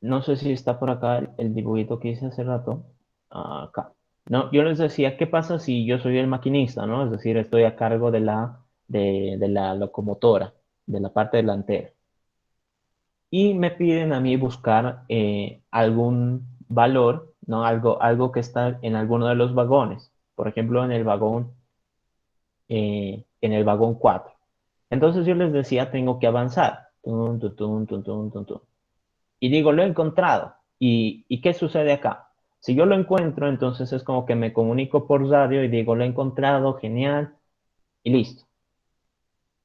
no sé si está por acá el dibujito que hice hace rato, acá. No, yo les decía, ¿qué pasa si yo soy el maquinista, ¿no? Es decir, estoy a cargo de la locomotora, de la parte delantera. Y me piden a mí buscar algún valor, ¿no? Algo que está en alguno de los vagones. Por ejemplo, en el vagón 4. Entonces yo les decía, tengo que avanzar. Tun, tun, tun, tun, tun, tun, tun. Y digo, lo he encontrado. ¿Y qué sucede acá? Si yo lo encuentro, entonces es como que me comunico por radio y digo, lo he encontrado, genial, y listo.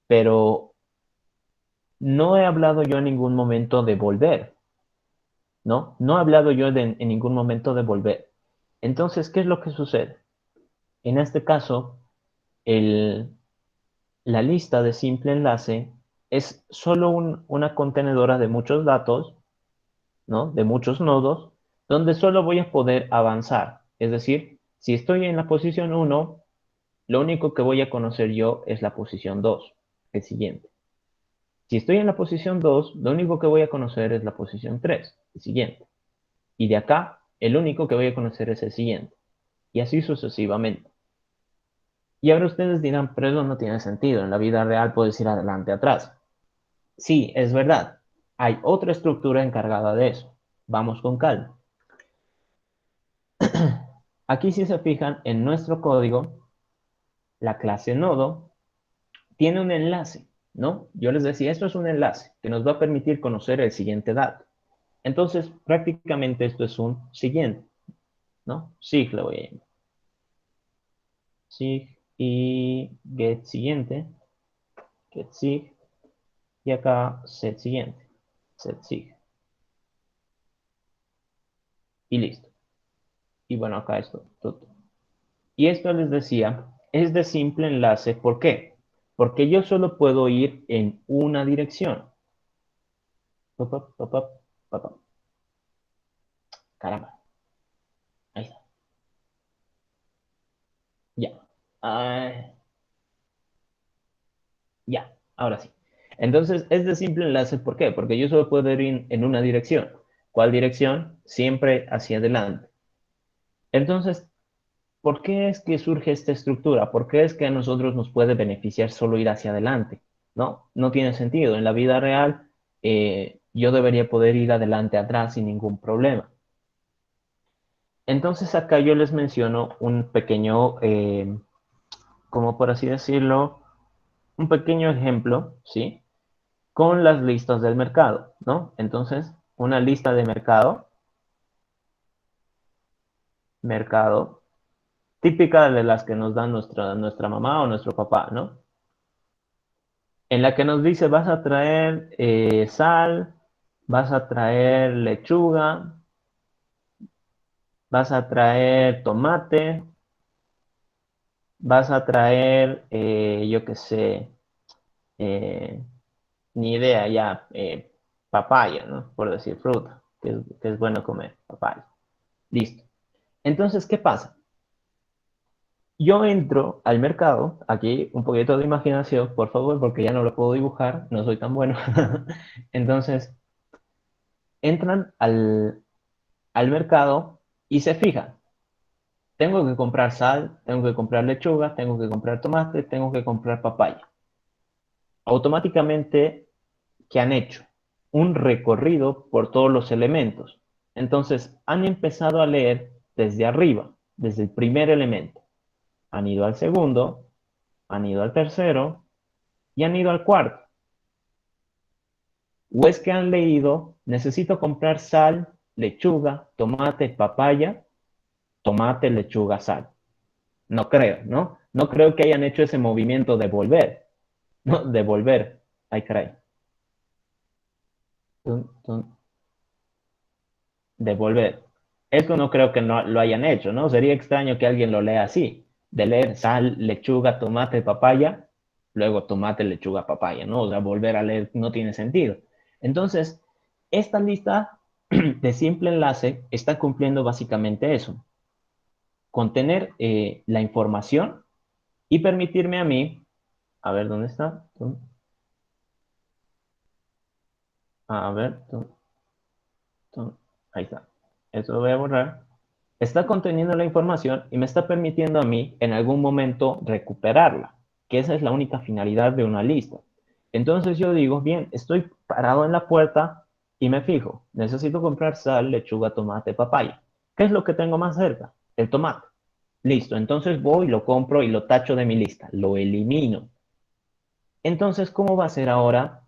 Pero no he hablado yo en ningún momento de volver, ¿no? No he hablado yo en ningún momento de volver. Entonces, ¿qué es lo que sucede? En este caso, el, la lista de simple enlace es solo una contenedora de muchos datos, ¿no? De muchos nodos, donde solo voy a poder avanzar. Es decir, si estoy en la posición 1, lo único que voy a conocer yo es la posición 2, el siguiente. Si estoy en la posición 2, lo único que voy a conocer es la posición 3, el siguiente. Y de acá, el único que voy a conocer es el siguiente. Y así sucesivamente. Y ahora ustedes dirán, pero eso no tiene sentido. En la vida real puedes ir adelante, atrás. Sí, es verdad. Hay otra estructura encargada de eso. Vamos con calma. Aquí si se fijan en nuestro código, la clase nodo tiene un enlace, ¿no? Yo les decía, esto es un enlace que nos va a permitir conocer el siguiente dato. Entonces, prácticamente esto es un siguiente, ¿no? Sig le voy a llamar. Sig y get siguiente, get sig, y acá set siguiente, set sig, y listo. Y bueno, acá esto, todo. Y esto les decía, es de simple enlace, ¿por qué? Porque yo solo puedo ir en una dirección. Pop, pop, pop, pop, pop, pop. Caramba, ahí está. Ya. Ah, ya, ahora sí. Entonces, es de simple enlace, ¿por qué? Porque yo solo puedo ir en una dirección. ¿Cuál dirección? Siempre hacia adelante. Entonces, ¿por qué es que surge esta estructura? ¿Por qué es que a nosotros nos puede beneficiar solo ir hacia adelante? No, no tiene sentido. En la vida real, yo debería poder ir adelante, atrás sin ningún problema. Entonces, acá yo les menciono un pequeño, como por así decirlo, un pequeño ejemplo, ¿sí? Con las listas del mercado, ¿no? Entonces, una lista de mercado, típica de las que nos dan nuestra mamá o nuestro papá, ¿no? En la que nos dice, vas a traer sal, vas a traer lechuga, vas a traer tomate, vas a traer, yo qué sé, eh, ni idea ya, papaya, ¿no? Por decir fruta, que es bueno comer, papaya. Listo. Entonces, ¿qué pasa? Yo entro al mercado, aquí un poquito de imaginación, por favor, porque ya no lo puedo dibujar, no soy tan bueno. Entonces, entran al mercado y se fijan, tengo que comprar sal, tengo que comprar lechuga, tengo que comprar tomate, tengo que comprar papaya. Automáticamente, ¿qué han hecho? Un recorrido por todos los elementos. Entonces, han empezado a leer desde arriba, desde el primer elemento. Han ido al segundo, han ido al tercero y han ido al cuarto. O es que han leído, necesito comprar sal, lechuga, tomate, papaya, tomate, lechuga, sal. No creo, ¿no? No creo que hayan hecho ese movimiento de volver, ¿no? De volver. Ay, caray. Tun, tun, de volver. Esto no creo que no lo hayan hecho, ¿no? Sería extraño que alguien lo lea así, de leer sal, lechuga, tomate, papaya, luego tomate, lechuga, papaya, ¿no? O sea, volver a leer no tiene sentido. Entonces, esta lista de simple enlace está cumpliendo básicamente eso, contener la información y permitirme a mí, a ver dónde está, A ver, ahí está. Eso lo voy a borrar. Está conteniendo la información y me está permitiendo a mí en algún momento recuperarla, que esa es la única finalidad de una lista. Entonces yo digo, bien, estoy parado en la puerta y me fijo, necesito comprar sal, lechuga, tomate, papaya. ¿Qué es lo que tengo más cerca? El tomate. Listo, entonces voy, lo compro y lo tacho de mi lista, lo elimino. Entonces, ¿cómo va a ser ahora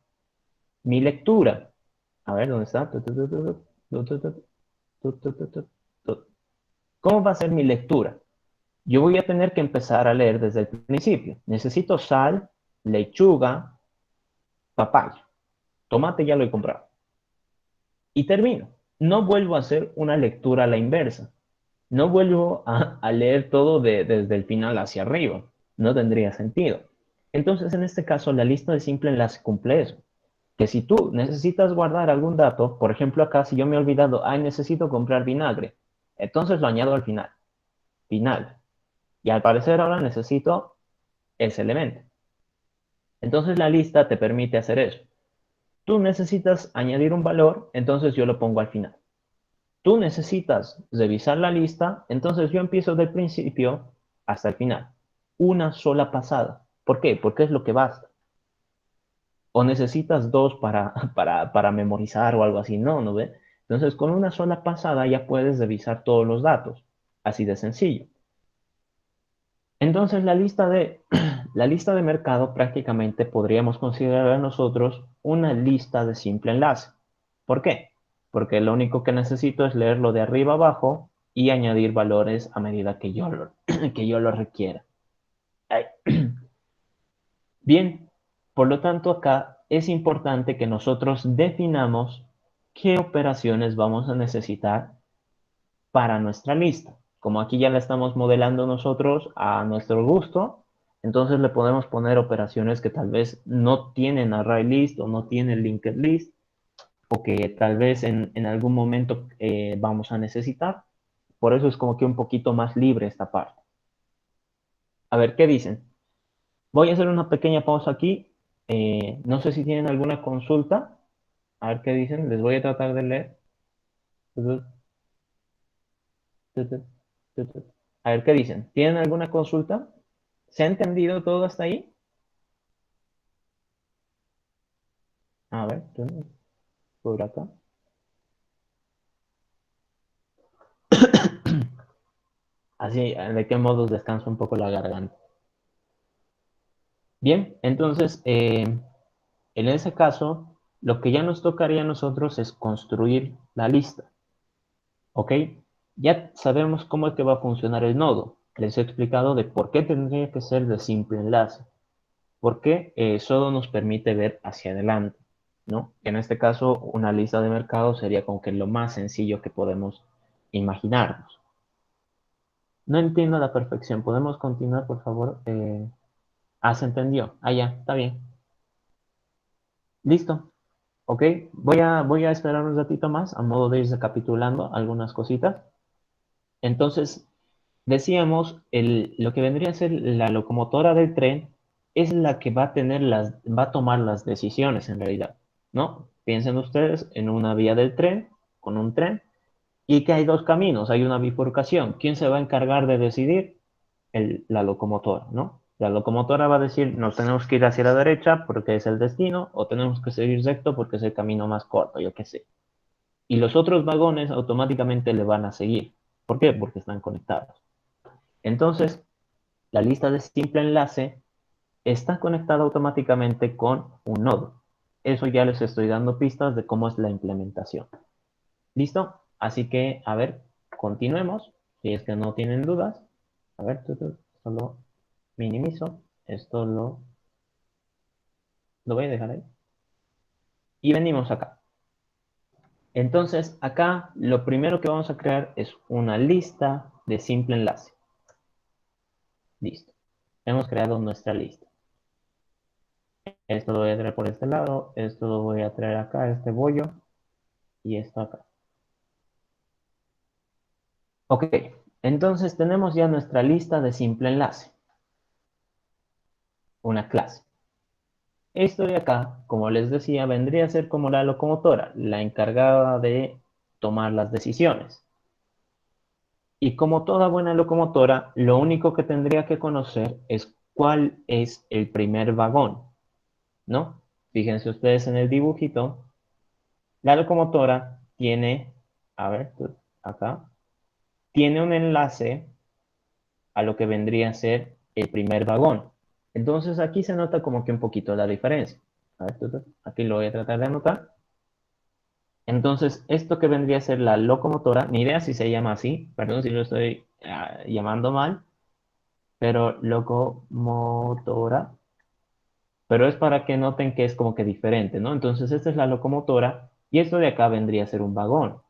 mi lectura? A ver, ¿dónde está? ¿Cómo va a ser mi lectura? Yo voy a tener que empezar a leer desde el principio. Necesito sal, lechuga, papaya. Tomate ya lo he comprado. Y termino. No vuelvo a hacer una lectura a la inversa. No vuelvo a leer todo desde el final hacia arriba. No tendría sentido. Entonces, en este caso, la lista de simple enlace cumple eso. Que si tú necesitas guardar algún dato, por ejemplo, acá si yo me he olvidado, necesito comprar vinagre, entonces lo añado al final. Final. Y al parecer ahora necesito ese elemento. Entonces la lista te permite hacer eso. Tú necesitas añadir un valor, entonces yo lo pongo al final. Tú necesitas revisar la lista, entonces yo empiezo del principio hasta el final. Una sola pasada. ¿Por qué? Porque es lo que basta. O necesitas dos para memorizar o algo así. No, ¿no ve? Entonces con una sola pasada ya puedes revisar todos los datos. Así de sencillo. Entonces la lista de mercado prácticamente podríamos considerar nosotros una lista de simple enlace. ¿Por qué? Porque lo único que necesito es leerlo de arriba abajo y añadir valores a medida que que yo lo requiera. Ay. Bien, por lo tanto acá es importante que nosotros definamos qué operaciones vamos a necesitar para nuestra lista. Como aquí ya la estamos modelando nosotros a nuestro gusto, entonces le podemos poner operaciones que tal vez no tienen array list o no tienen linked list o que tal vez en algún momento vamos a necesitar. Por eso es como que un poquito más libre esta parte. A ver, ¿qué dicen? Voy a hacer una pequeña pausa aquí. No sé si tienen alguna consulta. A ver qué dicen. Les voy a tratar de leer. A ver qué dicen. ¿Tienen alguna consulta? ¿Se ha entendido todo hasta ahí? A ver, por acá. Así, ¿de qué modos descansa un poco la garganta? Bien, entonces, en ese caso, lo que ya nos tocaría a nosotros es construir la lista, ¿ok? Ya sabemos cómo es que va a funcionar el nodo. Les he explicado de por qué tendría que ser de simple enlace. Porque solo nos permite ver hacia adelante, ¿no? En este caso, una lista de mercado sería como que lo más sencillo que podemos imaginarnos. No entiendo a la perfección. ¿Podemos continuar, por favor? Se entendió. Ya, está bien. Listo. Ok, voy a esperar un ratito más a modo de ir recapitulando algunas cositas. Entonces, decíamos, lo que vendría a ser la locomotora del tren es la que va a va a tomar las decisiones en realidad, ¿no? Piensen ustedes en una vía del tren, con un tren, y que hay dos caminos, hay una bifurcación. ¿Quién se va a encargar de decidir? La locomotora, ¿no? La locomotora va a decir, nos tenemos que ir hacia la derecha porque es el destino, o tenemos que seguir recto porque es el camino más corto, yo qué sé. Y los otros vagones automáticamente le van a seguir. ¿Por qué? Porque están conectados. Entonces, la lista de simple enlace está conectada automáticamente con un nodo. Eso ya les estoy dando pistas de cómo es la implementación. ¿Listo? Así que, a ver, continuemos. Si es que no tienen dudas. A ver, solo minimizo. Esto lo voy a dejar ahí. Y venimos acá. Entonces, acá lo primero que vamos a crear es una lista de simple enlace. Listo. Hemos creado nuestra lista. Esto lo voy a traer por este lado. Esto lo voy a traer acá, este bollo. Y esto acá. Ok. Entonces tenemos ya nuestra lista de simple enlace. Una clase. Esto de acá, como les decía, vendría a ser como la locomotora, la encargada de tomar las decisiones. Y como toda buena locomotora, lo único que tendría que conocer es cuál es el primer vagón, ¿no? Fíjense ustedes en el dibujito, la locomotora tiene, a ver, acá, tiene un enlace a lo que vendría a ser el primer vagón. Entonces aquí se nota como que un poquito la diferencia. A ver, aquí lo voy a tratar de anotar. Entonces, esto que vendría a ser la locomotora, ni idea si se llama así, perdón si lo estoy llamando mal, pero locomotora, pero es para que noten que es como que diferente, ¿no? Entonces, esta es la locomotora y esto de acá vendría a ser un vagón,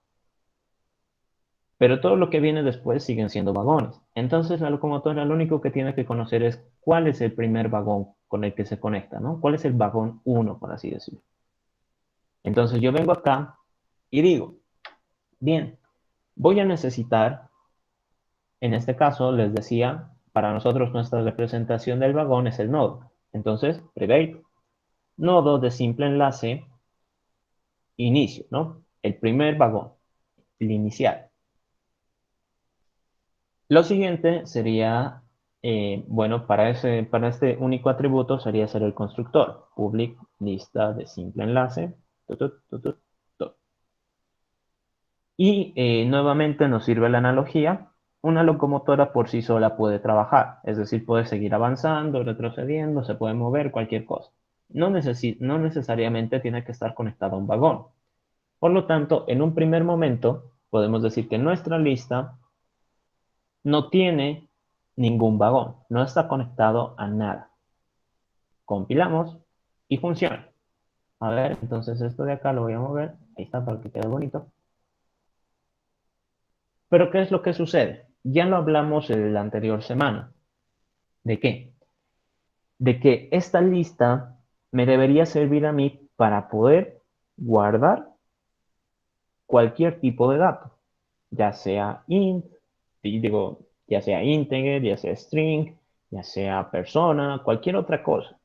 pero todo lo que viene después siguen siendo vagones. Entonces, la locomotora lo único que tiene que conocer es cuál es el primer vagón con el que se conecta, ¿no? ¿Cuál es el vagón uno, por así decirlo? Entonces, yo vengo acá y digo, bien, voy a necesitar, en este caso, les decía, para nosotros nuestra representación del vagón es el nodo. Entonces, private, nodo de simple enlace, inicio, ¿no? El primer vagón, el inicial. Lo siguiente sería, bueno, para este único atributo sería ser el constructor. Public lista de simple enlace. Y nuevamente nos sirve la analogía. Una locomotora por sí sola puede trabajar, es decir, puede seguir avanzando, retrocediendo, se puede mover, cualquier cosa. No necesariamente tiene que estar conectada a un vagón. Por lo tanto, en un primer momento, podemos decir que nuestra lista no tiene ningún vagón, no está conectado a nada. Compilamos y funciona. A ver, entonces esto de acá lo voy a mover. Ahí está, para que quede bonito. Pero ¿qué es lo que sucede? Ya lo hablamos en la anterior semana. ¿De qué? De que esta lista me debería servir a mí para poder guardar cualquier tipo de dato, ya sea int, digo, ya sea integer, ya sea string, ya sea persona, cualquier otra cosa.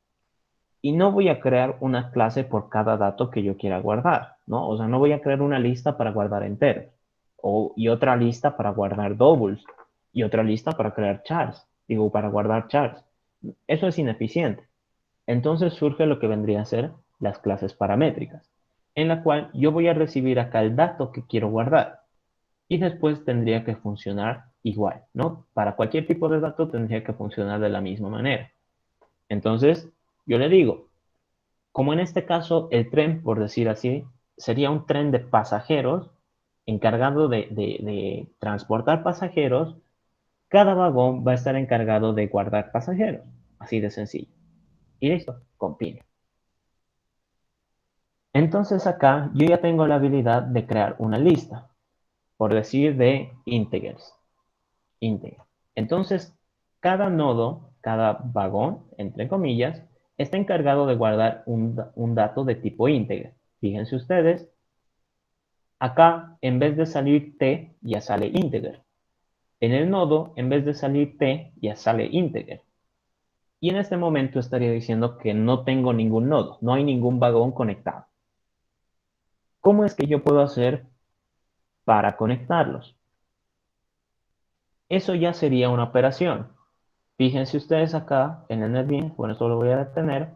Y no voy a crear una clase por cada dato que yo quiera guardar, ¿no? O sea, no voy a crear una lista para guardar enteros, y otra lista para guardar doubles, y otra lista para crear chars, digo, para guardar chars. Eso es ineficiente. Entonces surge lo que vendría a ser las clases paramétricas, en la cual yo voy a recibir acá el dato que quiero guardar, y después tendría que funcionar igual, ¿no? Para cualquier tipo de dato tendría que funcionar de la misma manera. Entonces, yo le digo, como en este caso el tren, por decir así, sería un tren de pasajeros encargado de transportar pasajeros, cada vagón va a estar encargado de guardar pasajeros. Así de sencillo. Y listo, compila. Entonces acá yo ya tengo la habilidad de crear una lista, por decir de integers. Integer. Entonces, cada nodo, cada vagón, entre comillas, está encargado de guardar un dato de tipo integer. Fíjense ustedes, acá en vez de salir t, ya sale integer. En el nodo, en vez de salir t, ya sale integer. Y en este momento estaría diciendo que no tengo ningún nodo, no hay ningún vagón conectado. ¿Cómo es que yo puedo hacer para conectarlos? Eso ya sería una operación. Fíjense ustedes acá en el NetBeans, bueno, esto lo voy a detener.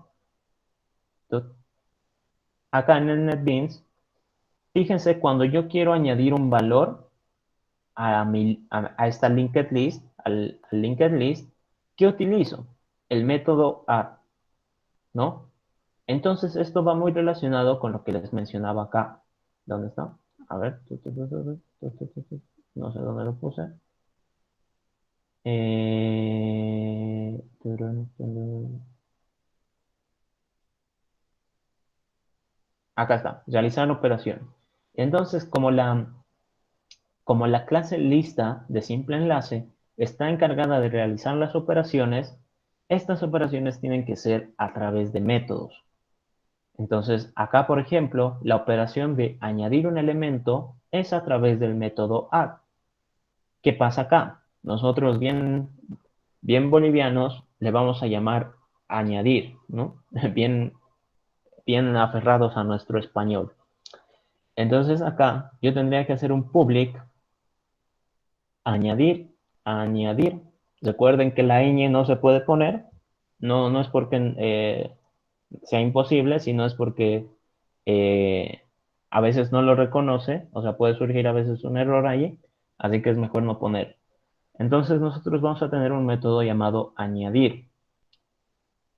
Acá en el NetBeans, fíjense cuando yo quiero añadir un valor a esta linked list, al linked list, ¿qué utilizo? El método add, ¿no? Entonces esto va muy relacionado con lo que les mencionaba acá. ¿Dónde está? A ver, no sé dónde lo puse. Eh, Acá está, realizar operación. Entonces, como la clase lista de simple enlace está encargada de realizar las operaciones, estas operaciones tienen que ser a través de métodos. Entonces, acá, por ejemplo, la operación de añadir un elemento es a través del método add. ¿Qué pasa acá? Nosotros bien bolivianos le vamos a llamar añadir, ¿no? Bien bien aferrados a nuestro español. Entonces acá yo tendría que hacer un public, añadir, añadir. Recuerden que la ñ no se puede poner, no es porque sea imposible, sino es porque eh, a veces no lo reconoce, o sea, puede surgir a veces un error ahí, así que es mejor no poner. Entonces nosotros vamos a tener un método llamado añadir.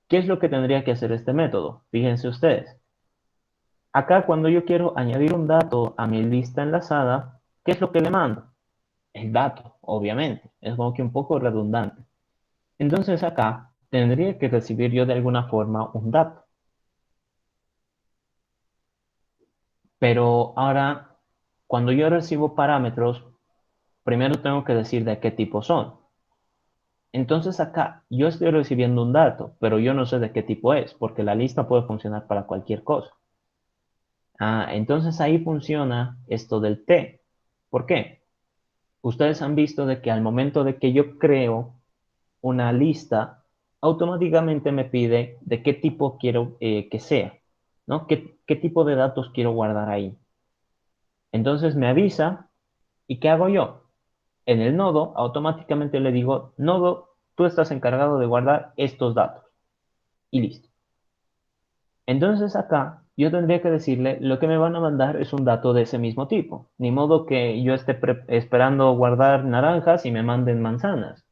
¿Qué es lo que tendría que hacer este método? Fíjense ustedes. Acá cuando yo quiero añadir un dato a mi lista enlazada, ¿qué es lo que le mando? El dato, obviamente. Es como que un poco redundante. Entonces acá tendría que recibir yo de alguna forma un dato. Pero ahora, cuando yo recibo parámetros, primero tengo que decir de qué tipo son. Entonces acá yo estoy recibiendo un dato, pero yo no sé de qué tipo es, porque la lista puede funcionar para cualquier cosa. Entonces ahí funciona esto del T. ¿Por qué? Ustedes han visto de que al momento de que yo creo una lista, automáticamente me pide de qué tipo quiero que sea, ¿no? ¿Qué tipo de datos quiero guardar ahí? Entonces me avisa y ¿qué hago yo? En el nodo, automáticamente le digo, nodo, tú estás encargado de guardar estos datos. Y listo. Entonces acá yo tendría que decirle, lo que me van a mandar es un dato de ese mismo tipo. Ni modo que yo esté esperando guardar naranjas y me manden manzanas.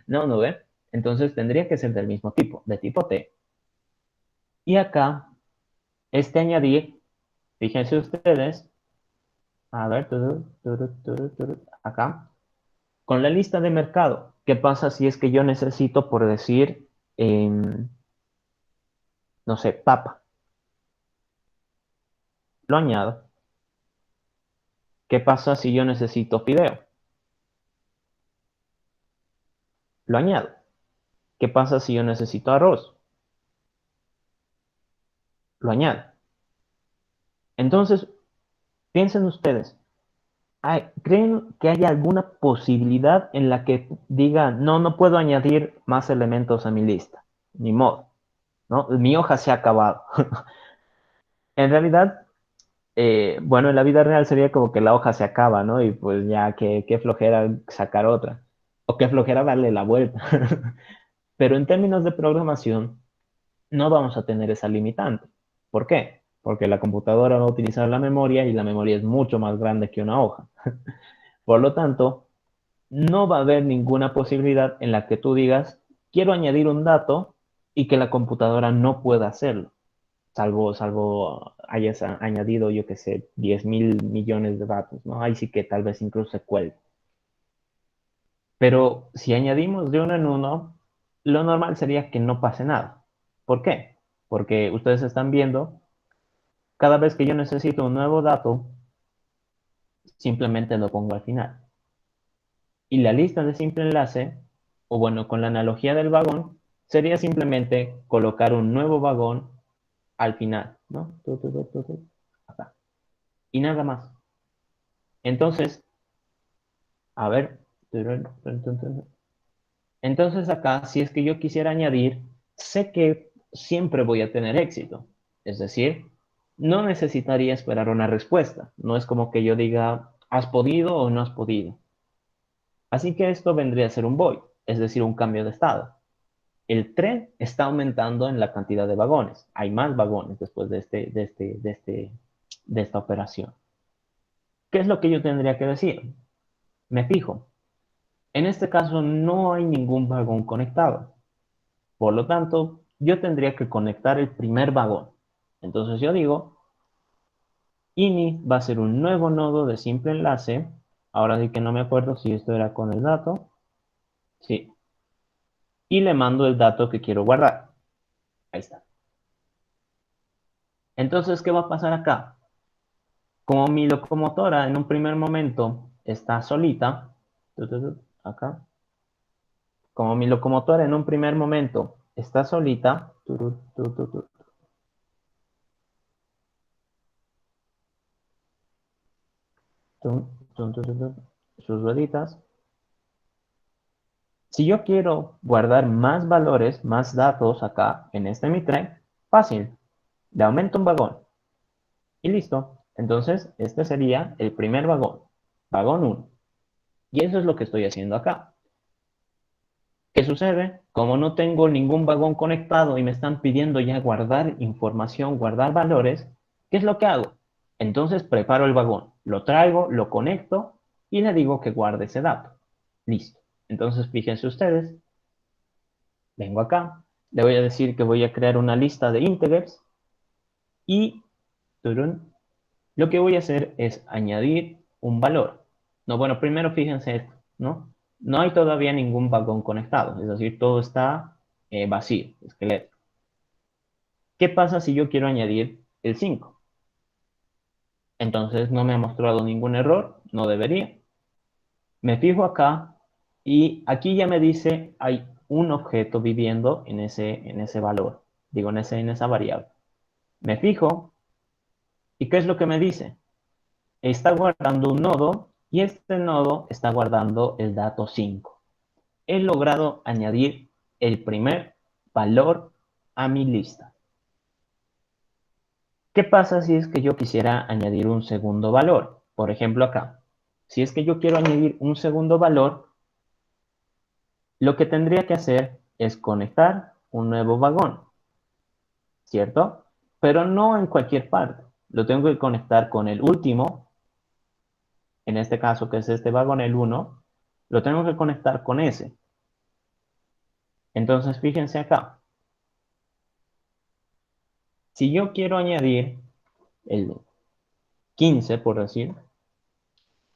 No, no ve. Entonces tendría que ser del mismo tipo, de tipo T. Y acá, este añadir, fíjense ustedes, a ver, acá, con la lista de mercado. ¿Qué pasa si es que yo necesito, por decir, no sé, papa? Lo añado. ¿Qué pasa si yo necesito fideo? Lo añado. ¿Qué pasa si yo necesito arroz? Lo añado. Entonces, piensen ustedes, ¿creen que hay alguna posibilidad en la que digan, no, no puedo añadir más elementos a mi lista? Ni modo, ¿no? Mi hoja se ha acabado. En realidad, bueno, en la vida real sería como que la hoja se acaba, ¿no? Y pues ya, qué flojera sacar otra. O qué flojera darle la vuelta. Pero en términos de programación, no vamos a tener esa limitante. ¿Por qué? Porque la computadora va a utilizar la memoria y la memoria es mucho más grande que una hoja. Por lo tanto, no va a haber ninguna posibilidad en la que tú digas, quiero añadir un dato y que la computadora no pueda hacerlo, salvo hayas añadido, yo qué sé, 10.000 millones de datos, ¿no? Ahí sí que tal vez incluso se cuelgue. Pero si añadimos de uno en uno, lo normal sería que no pase nada. ¿Por qué? Porque ustedes están viendo, cada vez que yo necesito un nuevo dato, simplemente lo pongo al final. Y la lista de simple enlace, o bueno, con la analogía del vagón, sería simplemente colocar un nuevo vagón al final, ¿no? Acá. Y nada más. Entonces, a ver. Entonces acá, si es que yo quisiera añadir, sé que siempre voy a tener éxito. Es decir, no necesitaría esperar una respuesta. No es como que yo diga, ¿has podido o no has podido? Así que esto vendría a ser un void, es decir, un cambio de estado. El tren está aumentando en la cantidad de vagones. Hay más vagones después de esta operación. ¿Qué es lo que yo tendría que decir? Me fijo. En este caso no hay ningún vagón conectado. Por lo tanto, yo tendría que conectar el primer vagón. Entonces yo digo, init va a ser un nuevo nodo de simple enlace. Ahora sí que no me acuerdo si esto era con el dato. Sí. Y le mando el dato que quiero guardar. Ahí está. Entonces, ¿qué va a pasar acá? Como mi locomotora en un primer momento está solita, acá, como mi locomotora en un primer momento está solita, sus rueditas. Si yo quiero guardar más valores, más datos acá en este mi tren, fácil. Le aumento un vagón y listo. Entonces, este sería el primer vagón, vagón uno. Y eso es lo que estoy haciendo acá. ¿Qué sucede? Como no tengo ningún vagón conectado y me están pidiendo ya guardar información, guardar valores, ¿qué es lo que hago? Entonces preparo el vagón, lo traigo, lo conecto y le digo que guarde ese dato. Listo. Entonces fíjense ustedes, vengo acá, le voy a decir que voy a crear una lista de integers y turun, lo que voy a hacer es añadir un valor. No, bueno, primero fíjense esto, ¿no? No hay todavía ningún vagón conectado, es decir, todo está vacío, esqueleto. ¿Qué pasa si yo quiero añadir el 5? Entonces no me ha mostrado ningún error, no debería. Me fijo acá y aquí ya me dice hay un objeto viviendo en ese valor, digo en esa variable. Me fijo y ¿qué es lo que me dice? Está guardando un nodo y este nodo está guardando el dato 5. He logrado añadir el primer valor a mi lista. ¿Qué pasa si es que yo quisiera añadir un segundo valor? Por ejemplo, acá. Si es que yo quiero añadir un segundo valor, lo que tendría que hacer es conectar un nuevo vagón, ¿cierto? Pero no en cualquier parte. Lo tengo que conectar con el último, en este caso que es este vagón, el uno, lo tengo que conectar con ese. Entonces, fíjense acá. Si yo quiero añadir el 15, por decir,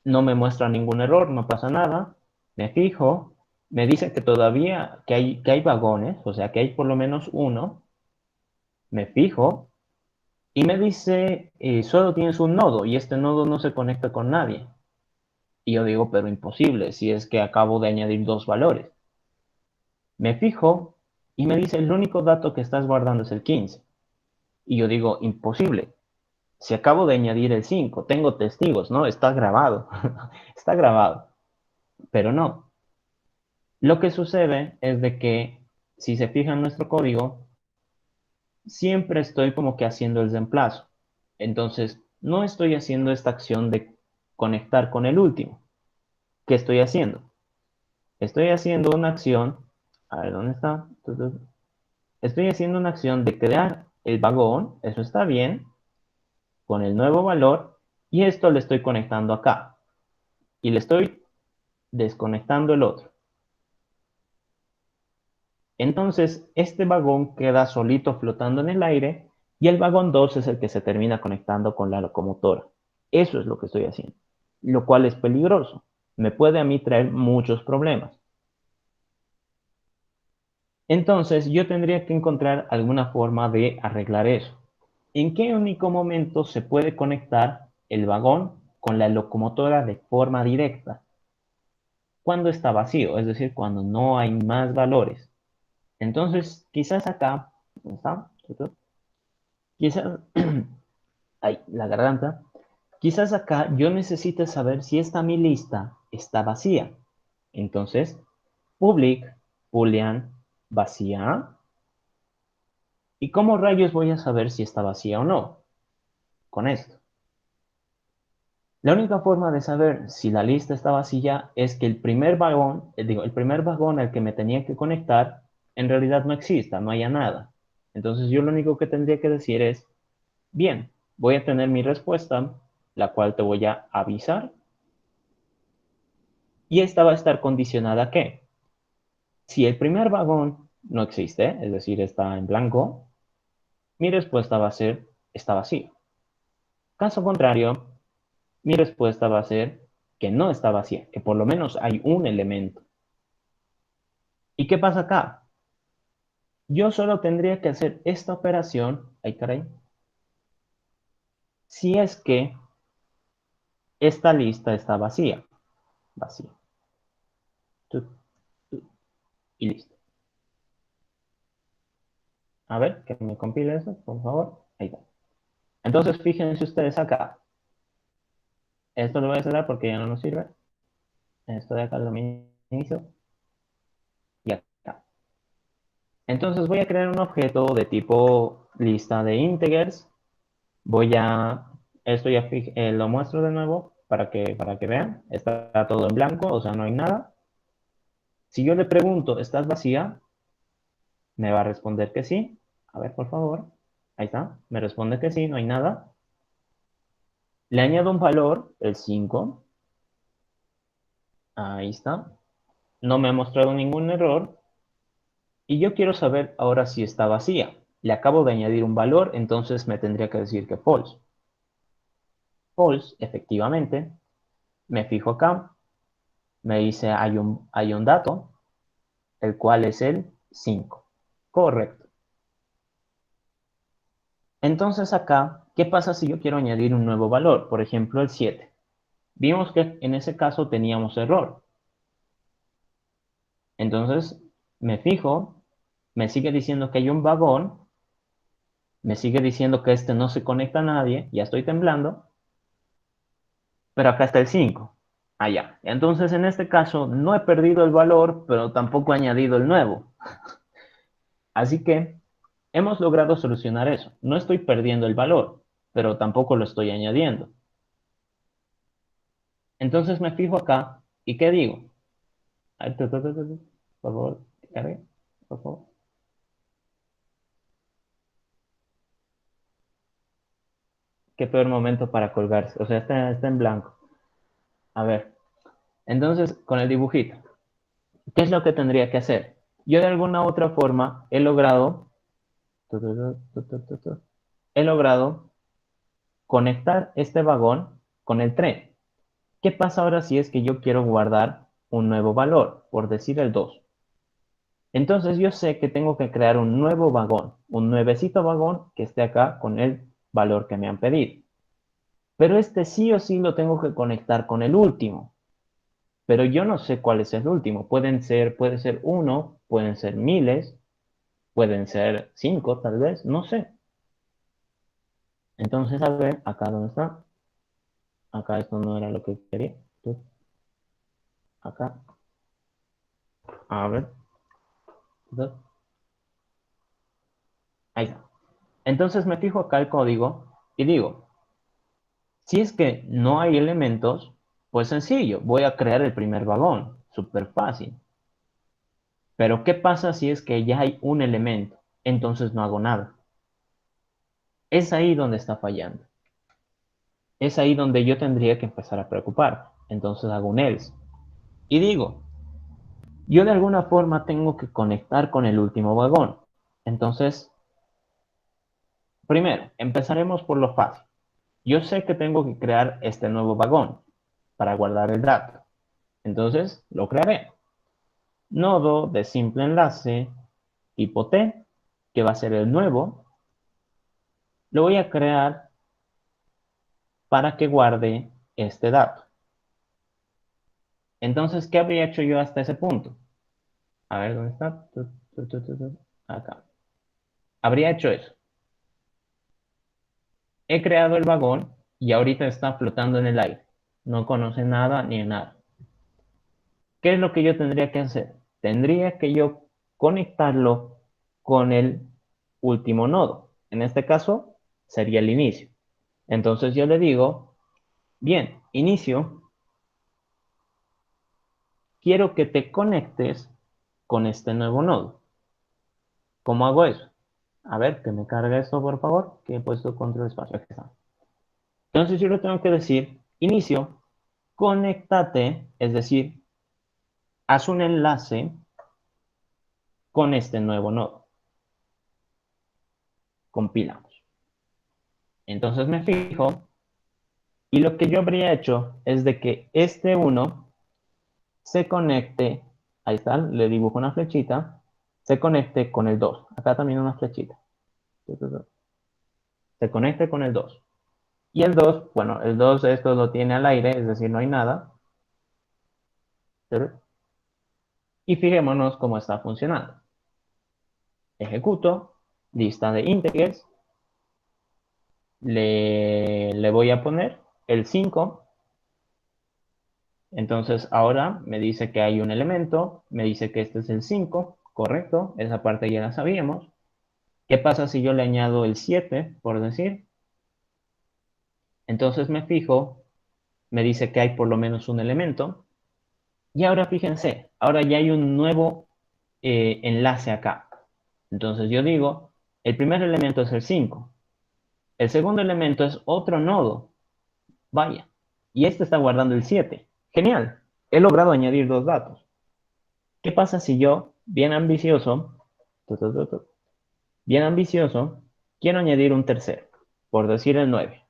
no me muestra ningún error, no pasa nada. Me fijo, me dice que todavía que hay vagones, o sea, que hay por lo menos uno. Me fijo y me dice, solo tienes un nodo y este nodo no se conecta con nadie. Y yo digo, pero imposible, si es que acabo de añadir dos valores. Me fijo y me dice, el único dato que estás guardando es el 15. Y yo digo, imposible. Si acabo de añadir el 5, tengo testigos, ¿no? Está grabado. Está grabado. Pero no. Lo que sucede es de que, si se fijan en nuestro código, siempre estoy como que haciendo el reemplazo. Entonces, no estoy haciendo esta acción de conectar con el último. ¿Qué estoy haciendo? Estoy haciendo una acción, a ver, ¿dónde está? Estoy haciendo una acción de crear el vagón, eso está bien, con el nuevo valor, y esto le estoy conectando acá. Y le estoy desconectando el otro. Entonces, este vagón queda solito flotando en el aire y el vagón 2 es el que se termina conectando con la locomotora. Eso es lo que estoy haciendo, lo cual es peligroso. Me puede a mí traer muchos problemas. Entonces, yo tendría que encontrar alguna forma de arreglar eso. ¿En qué único momento se puede conectar el vagón con la locomotora de forma directa? Cuando está vacío, es decir, cuando no hay más valores. Entonces, quizás acá, ¿dónde está? Quizás, ay, la garganta. Quizás acá yo necesite saber si esta mi lista está vacía. Entonces, public boolean vacía. ¿Y cómo rayos voy a saber si está vacía o no? Con esto. La única forma de saber si la lista está vacía es que el primer vagón, el primer vagón al que me tenía que conectar, en realidad no exista, no haya nada. Entonces yo lo único que tendría que decir es, bien, voy a tener mi respuesta, la cual te voy a avisar, y esta va a estar condicionada a que, si el primer vagón no existe, es decir, está en blanco, mi respuesta va a ser, está vacío. Caso contrario, mi respuesta va a ser que no está vacía, que por lo menos hay un elemento. ¿Y qué pasa acá? Yo solo tendría que hacer esta operación, ay caray, si es que esta lista está vacía, vacía, tu, tu, y listo. A ver, que me compile eso, por favor. Ahí está. Entonces, fíjense ustedes acá. Esto lo voy a cerrar porque ya no nos sirve. Esto de acá lo inicio. Y acá. Entonces voy a crear un objeto de tipo lista de integers. Esto ya lo muestro de nuevo para que vean. Está todo en blanco, o sea, no hay nada. Si yo le pregunto, ¿estás vacía? Me va a responder que sí. A ver, por favor. Ahí está. Me responde que sí, no hay nada. Le añado un valor, el 5. Ahí está. No me ha mostrado ningún error. Y yo quiero saber ahora si está vacía. Le acabo de añadir un valor, entonces me tendría que decir que false. False, efectivamente. Me fijo acá. Me dice hay un dato, el cual es el 5. Correcto. Entonces acá, ¿qué pasa si yo quiero añadir un nuevo valor? Por ejemplo, el 7. Vimos que en ese caso teníamos error. Entonces, me fijo, me sigue diciendo que hay un vagón, me sigue diciendo que este no se conecta a nadie, ya estoy temblando, pero acá está el 5. Allá. Entonces, en este caso, no he perdido el valor, pero tampoco he añadido el nuevo. Así que hemos logrado solucionar eso. No estoy perdiendo el valor, pero tampoco lo estoy añadiendo. Entonces me fijo acá y ¿qué digo? Ay, por favor, que cargue, por favor. Qué peor momento para colgarse. O sea, está en blanco. A ver, entonces con el dibujito, ¿qué es lo que tendría que hacer? Yo de alguna u otra forma he logrado conectar este vagón con el tren. ¿Qué pasa ahora si es que yo quiero guardar un nuevo valor, por decir el 2? Entonces yo sé que tengo que crear un nuevo vagón, un nuevecito vagón que esté acá con el valor que me han pedido. Pero este sí o sí lo tengo que conectar con el último. Pero yo no sé cuál es el último. Puede ser uno, pueden ser miles, pueden ser 5 tal vez, no sé. Entonces, a ver, acá dónde está. Acá esto no era lo que quería. Acá, a ver. Ahí está. Entonces me fijo acá el código y digo, si es que no hay elementos, pues sencillo, voy a crear el primer vagón, súper fácil. Pero ¿qué pasa si es que ya hay un elemento? Entonces no hago nada. Es ahí donde está fallando. Es ahí donde yo tendría que empezar a preocupar. Entonces hago un else. Y digo, yo de alguna forma tengo que conectar con el último vagón. Entonces, primero, empezaremos por lo fácil. Yo sé que tengo que crear este nuevo vagón para guardar el dato. Entonces, lo crearé. Nodo de simple enlace tipo T, que va a ser el nuevo, lo voy a crear para que guarde este dato. Entonces, ¿qué habría hecho yo hasta ese punto? A ver, ¿dónde está? Acá. Habría hecho eso. He creado el vagón y ahorita está flotando en el aire. No conoce nada ni nada. ¿Qué es lo que yo tendría que hacer? Tendría que yo conectarlo con el último nodo. En este caso, sería el inicio. Entonces yo le digo, bien, inicio, quiero que te conectes con este nuevo nodo. ¿Cómo hago eso? A ver, que me cargue esto, por favor, que he puesto control espacio. Aquí está. Entonces yo le tengo que decir, inicio, conéctate, es decir, haz un enlace con este nuevo nodo. Compilamos. Entonces me fijo y lo que yo habría hecho es de que este uno se conecte, ahí está, le dibujo una flechita, se conecte con el 2. Acá también una flechita. Se conecte con el 2. Y el 2, bueno, el 2 esto lo tiene al aire, es decir, no hay nada. Y fijémonos cómo está funcionando. Ejecuto, lista de integers, le voy a poner el 5. Entonces ahora me dice que hay un elemento, me dice que este es el 5, correcto, esa parte ya la sabíamos. ¿Qué pasa si yo le añado el 7, por decir? Entonces me fijo, me dice que hay por lo menos un elemento. Y ahora fíjense, ahora ya hay un nuevo enlace acá. Entonces yo digo, el primer elemento es el 5. El segundo elemento es otro nodo. Vaya. Y este está guardando el 7. Genial. He logrado añadir dos datos. ¿Qué pasa si yo, bien ambicioso, bien ambicioso, quiero añadir un tercero? Por decir el 9.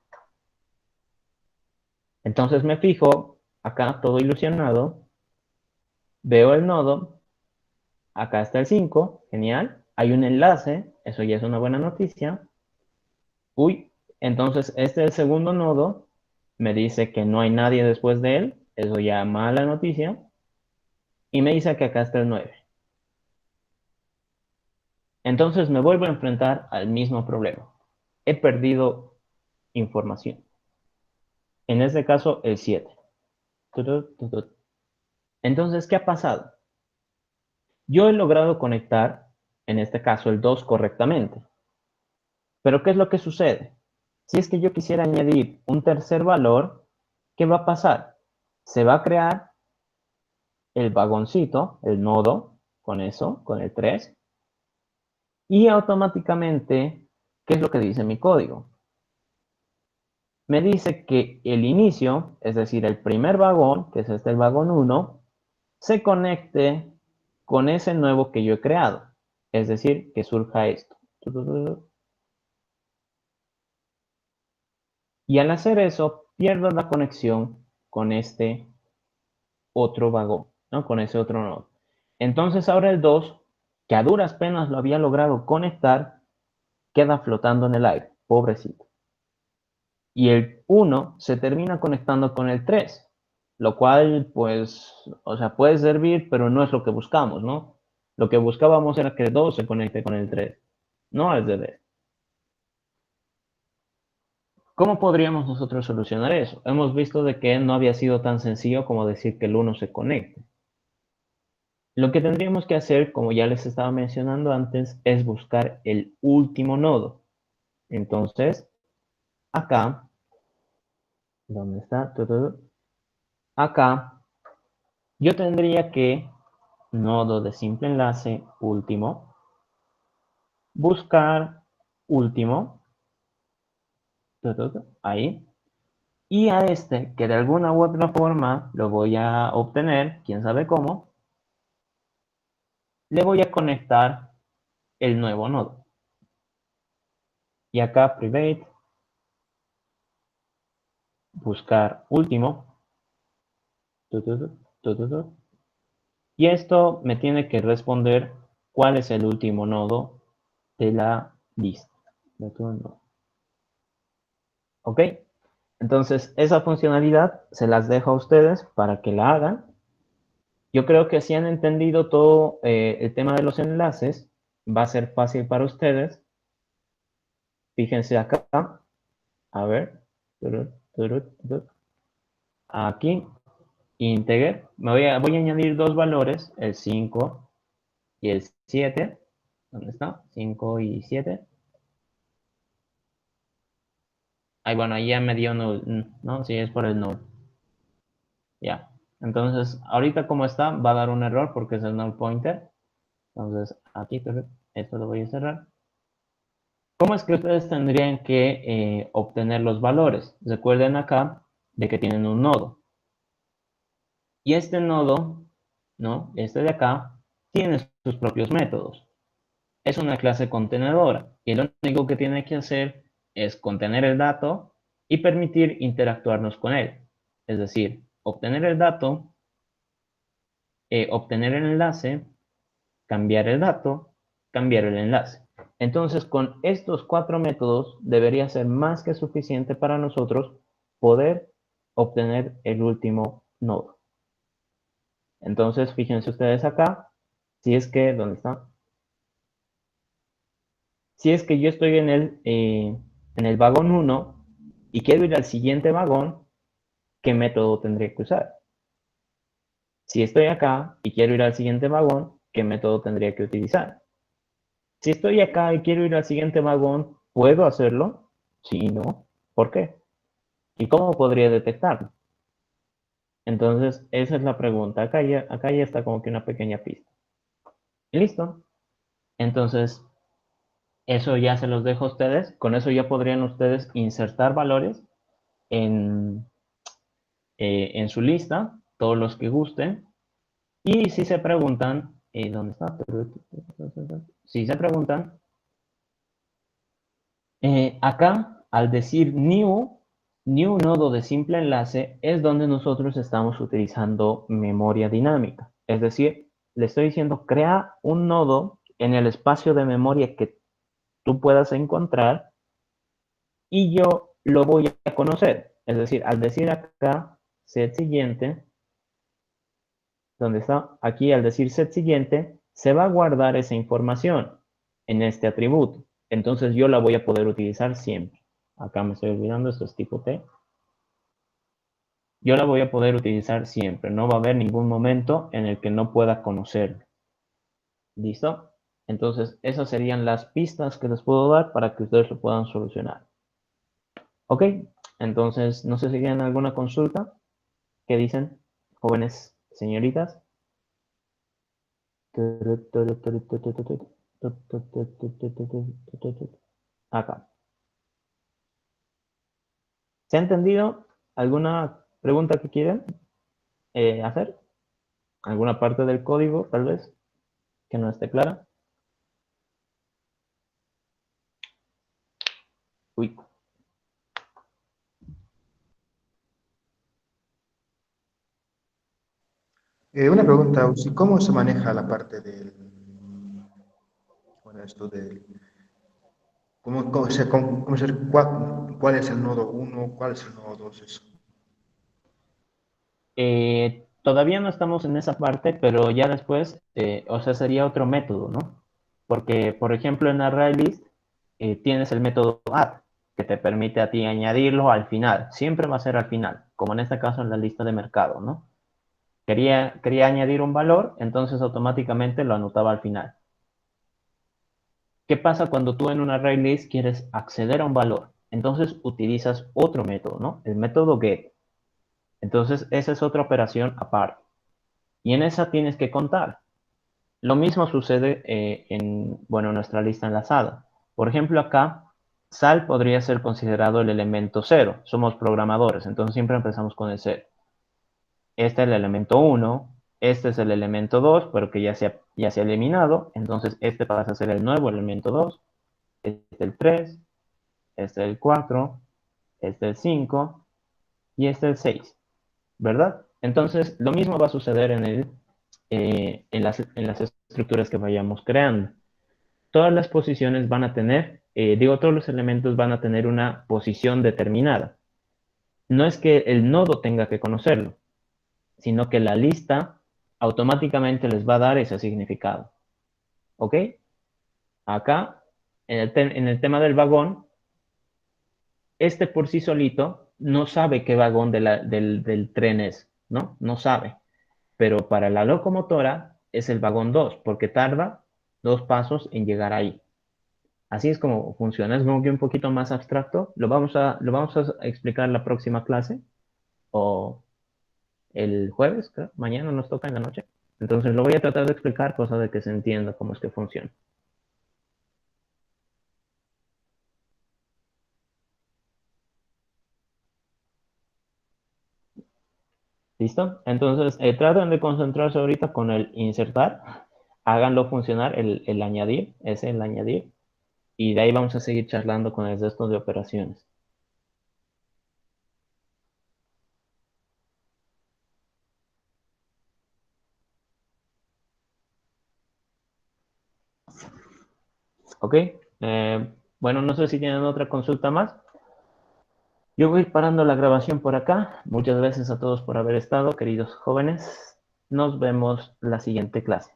Entonces me fijo, acá todo ilusionado, veo el nodo, acá está el 5, genial. Hay un enlace, eso ya es una buena noticia. Uy, entonces este es el segundo nodo, me dice que no hay nadie después de él, eso ya mala noticia. Y me dice que acá está el 9. Entonces me vuelvo a enfrentar al mismo problema. He perdido información. En este caso, el 7. Entonces, ¿qué ha pasado? Yo he logrado conectar, en este caso, el 2 correctamente. Pero ¿qué es lo que sucede? Si es que yo quisiera añadir un tercer valor, ¿qué va a pasar? Se va a crear el vagoncito, el nodo, con eso, con el 3, y automáticamente, ¿qué es lo que dice mi código? Me dice que el inicio, es decir, el primer vagón, que es este el vagón 1, se conecte con ese nuevo que yo he creado. Es decir, que surja esto. Y al hacer eso, pierdo la conexión con este otro vagón, ¿no? Con ese otro nodo. Entonces ahora el 2, que a duras penas lo había logrado conectar, queda flotando en el aire, pobrecito. Y el 1 se termina conectando con el 3, lo cual, pues, o sea, puede servir, pero no es lo que buscamos, ¿no? Lo que buscábamos era que el 2 se conecte con el 3, no al revés. ¿Cómo podríamos nosotros solucionar eso? Hemos visto de que no había sido tan sencillo como decir que el 1 se conecte. Lo que tendríamos que hacer, como ya les estaba mencionando antes, es buscar el último nodo. Entonces, acá, ¿dónde está? Acá, yo tendría que, nodo de simple enlace, último, buscar último, ahí, y a este, que de alguna u otra forma lo voy a obtener, quién sabe cómo, le voy a conectar el nuevo nodo. Y acá, private, buscar último, y esto me tiene que responder cuál es el último nodo de la lista. ¿Ok? Entonces, esa funcionalidad se las dejo a ustedes para que la hagan. Yo creo que si han entendido todo el tema de los enlaces, va a ser fácil para ustedes. Fíjense acá. A ver. Aquí. Integer. Voy a añadir dos valores, el 5 y el 7. ¿Dónde está? 5 y 7. Ay, bueno, ahí ya me dio null, ¿no? Sí, es por el null. Ya. Entonces, ahorita como está, va a dar un error porque es el null pointer. Entonces, aquí, esto lo voy a cerrar. ¿Cómo es que ustedes tendrían que obtener los valores? Recuerden acá de que tienen un nodo. Y este nodo, ¿no? Este de acá, tiene sus propios métodos. Es una clase contenedora y lo único que tiene que hacer es contener el dato y permitir interactuarnos con él. Es decir, obtener el dato, obtener el enlace, cambiar el dato, cambiar el enlace. Entonces, con estos cuatro métodos debería ser más que suficiente para nosotros poder obtener el último nodo. Entonces, fíjense ustedes acá, si es que, ¿dónde está? Si es que yo estoy en el vagón 1 y quiero ir al siguiente vagón, ¿qué método tendría que usar? Si estoy acá y quiero ir al siguiente vagón, ¿qué método tendría que utilizar? Si estoy acá y quiero ir al siguiente vagón, ¿puedo hacerlo? Sí, no. ¿Por qué? ¿Y cómo podría detectarlo? Entonces, esa es la pregunta. Acá ya está como que una pequeña pista. Y listo. Entonces, eso ya se los dejo a ustedes. Con eso ya podrían ustedes insertar valores en, en su lista, todos los que gusten. Y si se preguntan, ¿dónde está? Si se preguntan, acá al decir new nodo de simple enlace es donde nosotros estamos utilizando memoria dinámica. Es decir, le estoy diciendo crea un nodo en el espacio de memoria que tú puedas encontrar y yo lo voy a conocer. Es decir, al decir acá set siguiente, donde está aquí al decir set siguiente, se va a guardar esa información en este atributo. Entonces yo la voy a poder utilizar siempre. Acá me estoy olvidando, esto es tipo T. Yo la voy a poder utilizar siempre. No va a haber ningún momento en el que no pueda conocerlo. ¿Listo? Entonces, esas serían las pistas que les puedo dar para que ustedes lo puedan solucionar. ¿Ok? Entonces, no sé si tienen alguna consulta. ¿Qué dicen, jóvenes señoritas? Acá. ¿Se ha entendido alguna pregunta que quieren hacer? ¿Alguna parte del código, tal vez, que no esté clara? Uy. Una pregunta, Uzi, ¿cómo se maneja la parte del, bueno, esto del, cuál es el nodo uno, cuál es el nodo 2, eso? Todavía no estamos en esa parte, pero ya después, o sea, sería otro método, ¿no? Porque, por ejemplo, en ArrayList tienes el método add, que te permite a ti añadirlo al final. Siempre va a ser al final, como en este caso en la lista de mercado, ¿no? Quería añadir un valor, entonces automáticamente lo anotaba al final. ¿Qué pasa cuando tú en un ArrayList quieres acceder a un valor? Entonces utilizas otro método, ¿no? El método get. Entonces, esa es otra operación aparte. Y en esa tienes que contar. Lo mismo sucede en, bueno, nuestra lista enlazada. Por ejemplo, acá, sal podría ser considerado el elemento cero. Somos programadores, entonces siempre empezamos con el cero. Este es el elemento uno, este es el elemento 2, pero que ya se ha eliminado. Entonces, este pasa a ser el nuevo elemento 2, este es el 3, este es el 4, este es el 5 y este es el 6, ¿verdad? Entonces, lo mismo va a suceder en las estructuras que vayamos creando. Todas las posiciones van a tener, todos los elementos van a tener una posición determinada. No es que el nodo tenga que conocerlo, sino que la lista automáticamente les va a dar ese significado. ¿Ok? Acá, en el tema del vagón, este por sí solito no sabe qué vagón del tren es, ¿no? No sabe. Pero para la locomotora es el vagón 2 porque tarda 2 pasos en llegar ahí. Así es como funciona, es como que un poquito más abstracto. Lo vamos a explicar la próxima clase o el jueves, creo. Mañana nos toca en la noche. Entonces lo voy a tratar de explicar, cosa de que se entienda cómo es que funciona. ¿Listo? Entonces traten de concentrarse ahorita con el insertar. Háganlo funcionar, el añadir, ese el añadir. Y de ahí vamos a seguir charlando con el resto de operaciones. ¿Ok? Bueno, no sé si tienen otra consulta más. Yo voy a ir parando la grabación por acá. Muchas gracias a todos por haber estado, queridos jóvenes. Nos vemos la siguiente clase.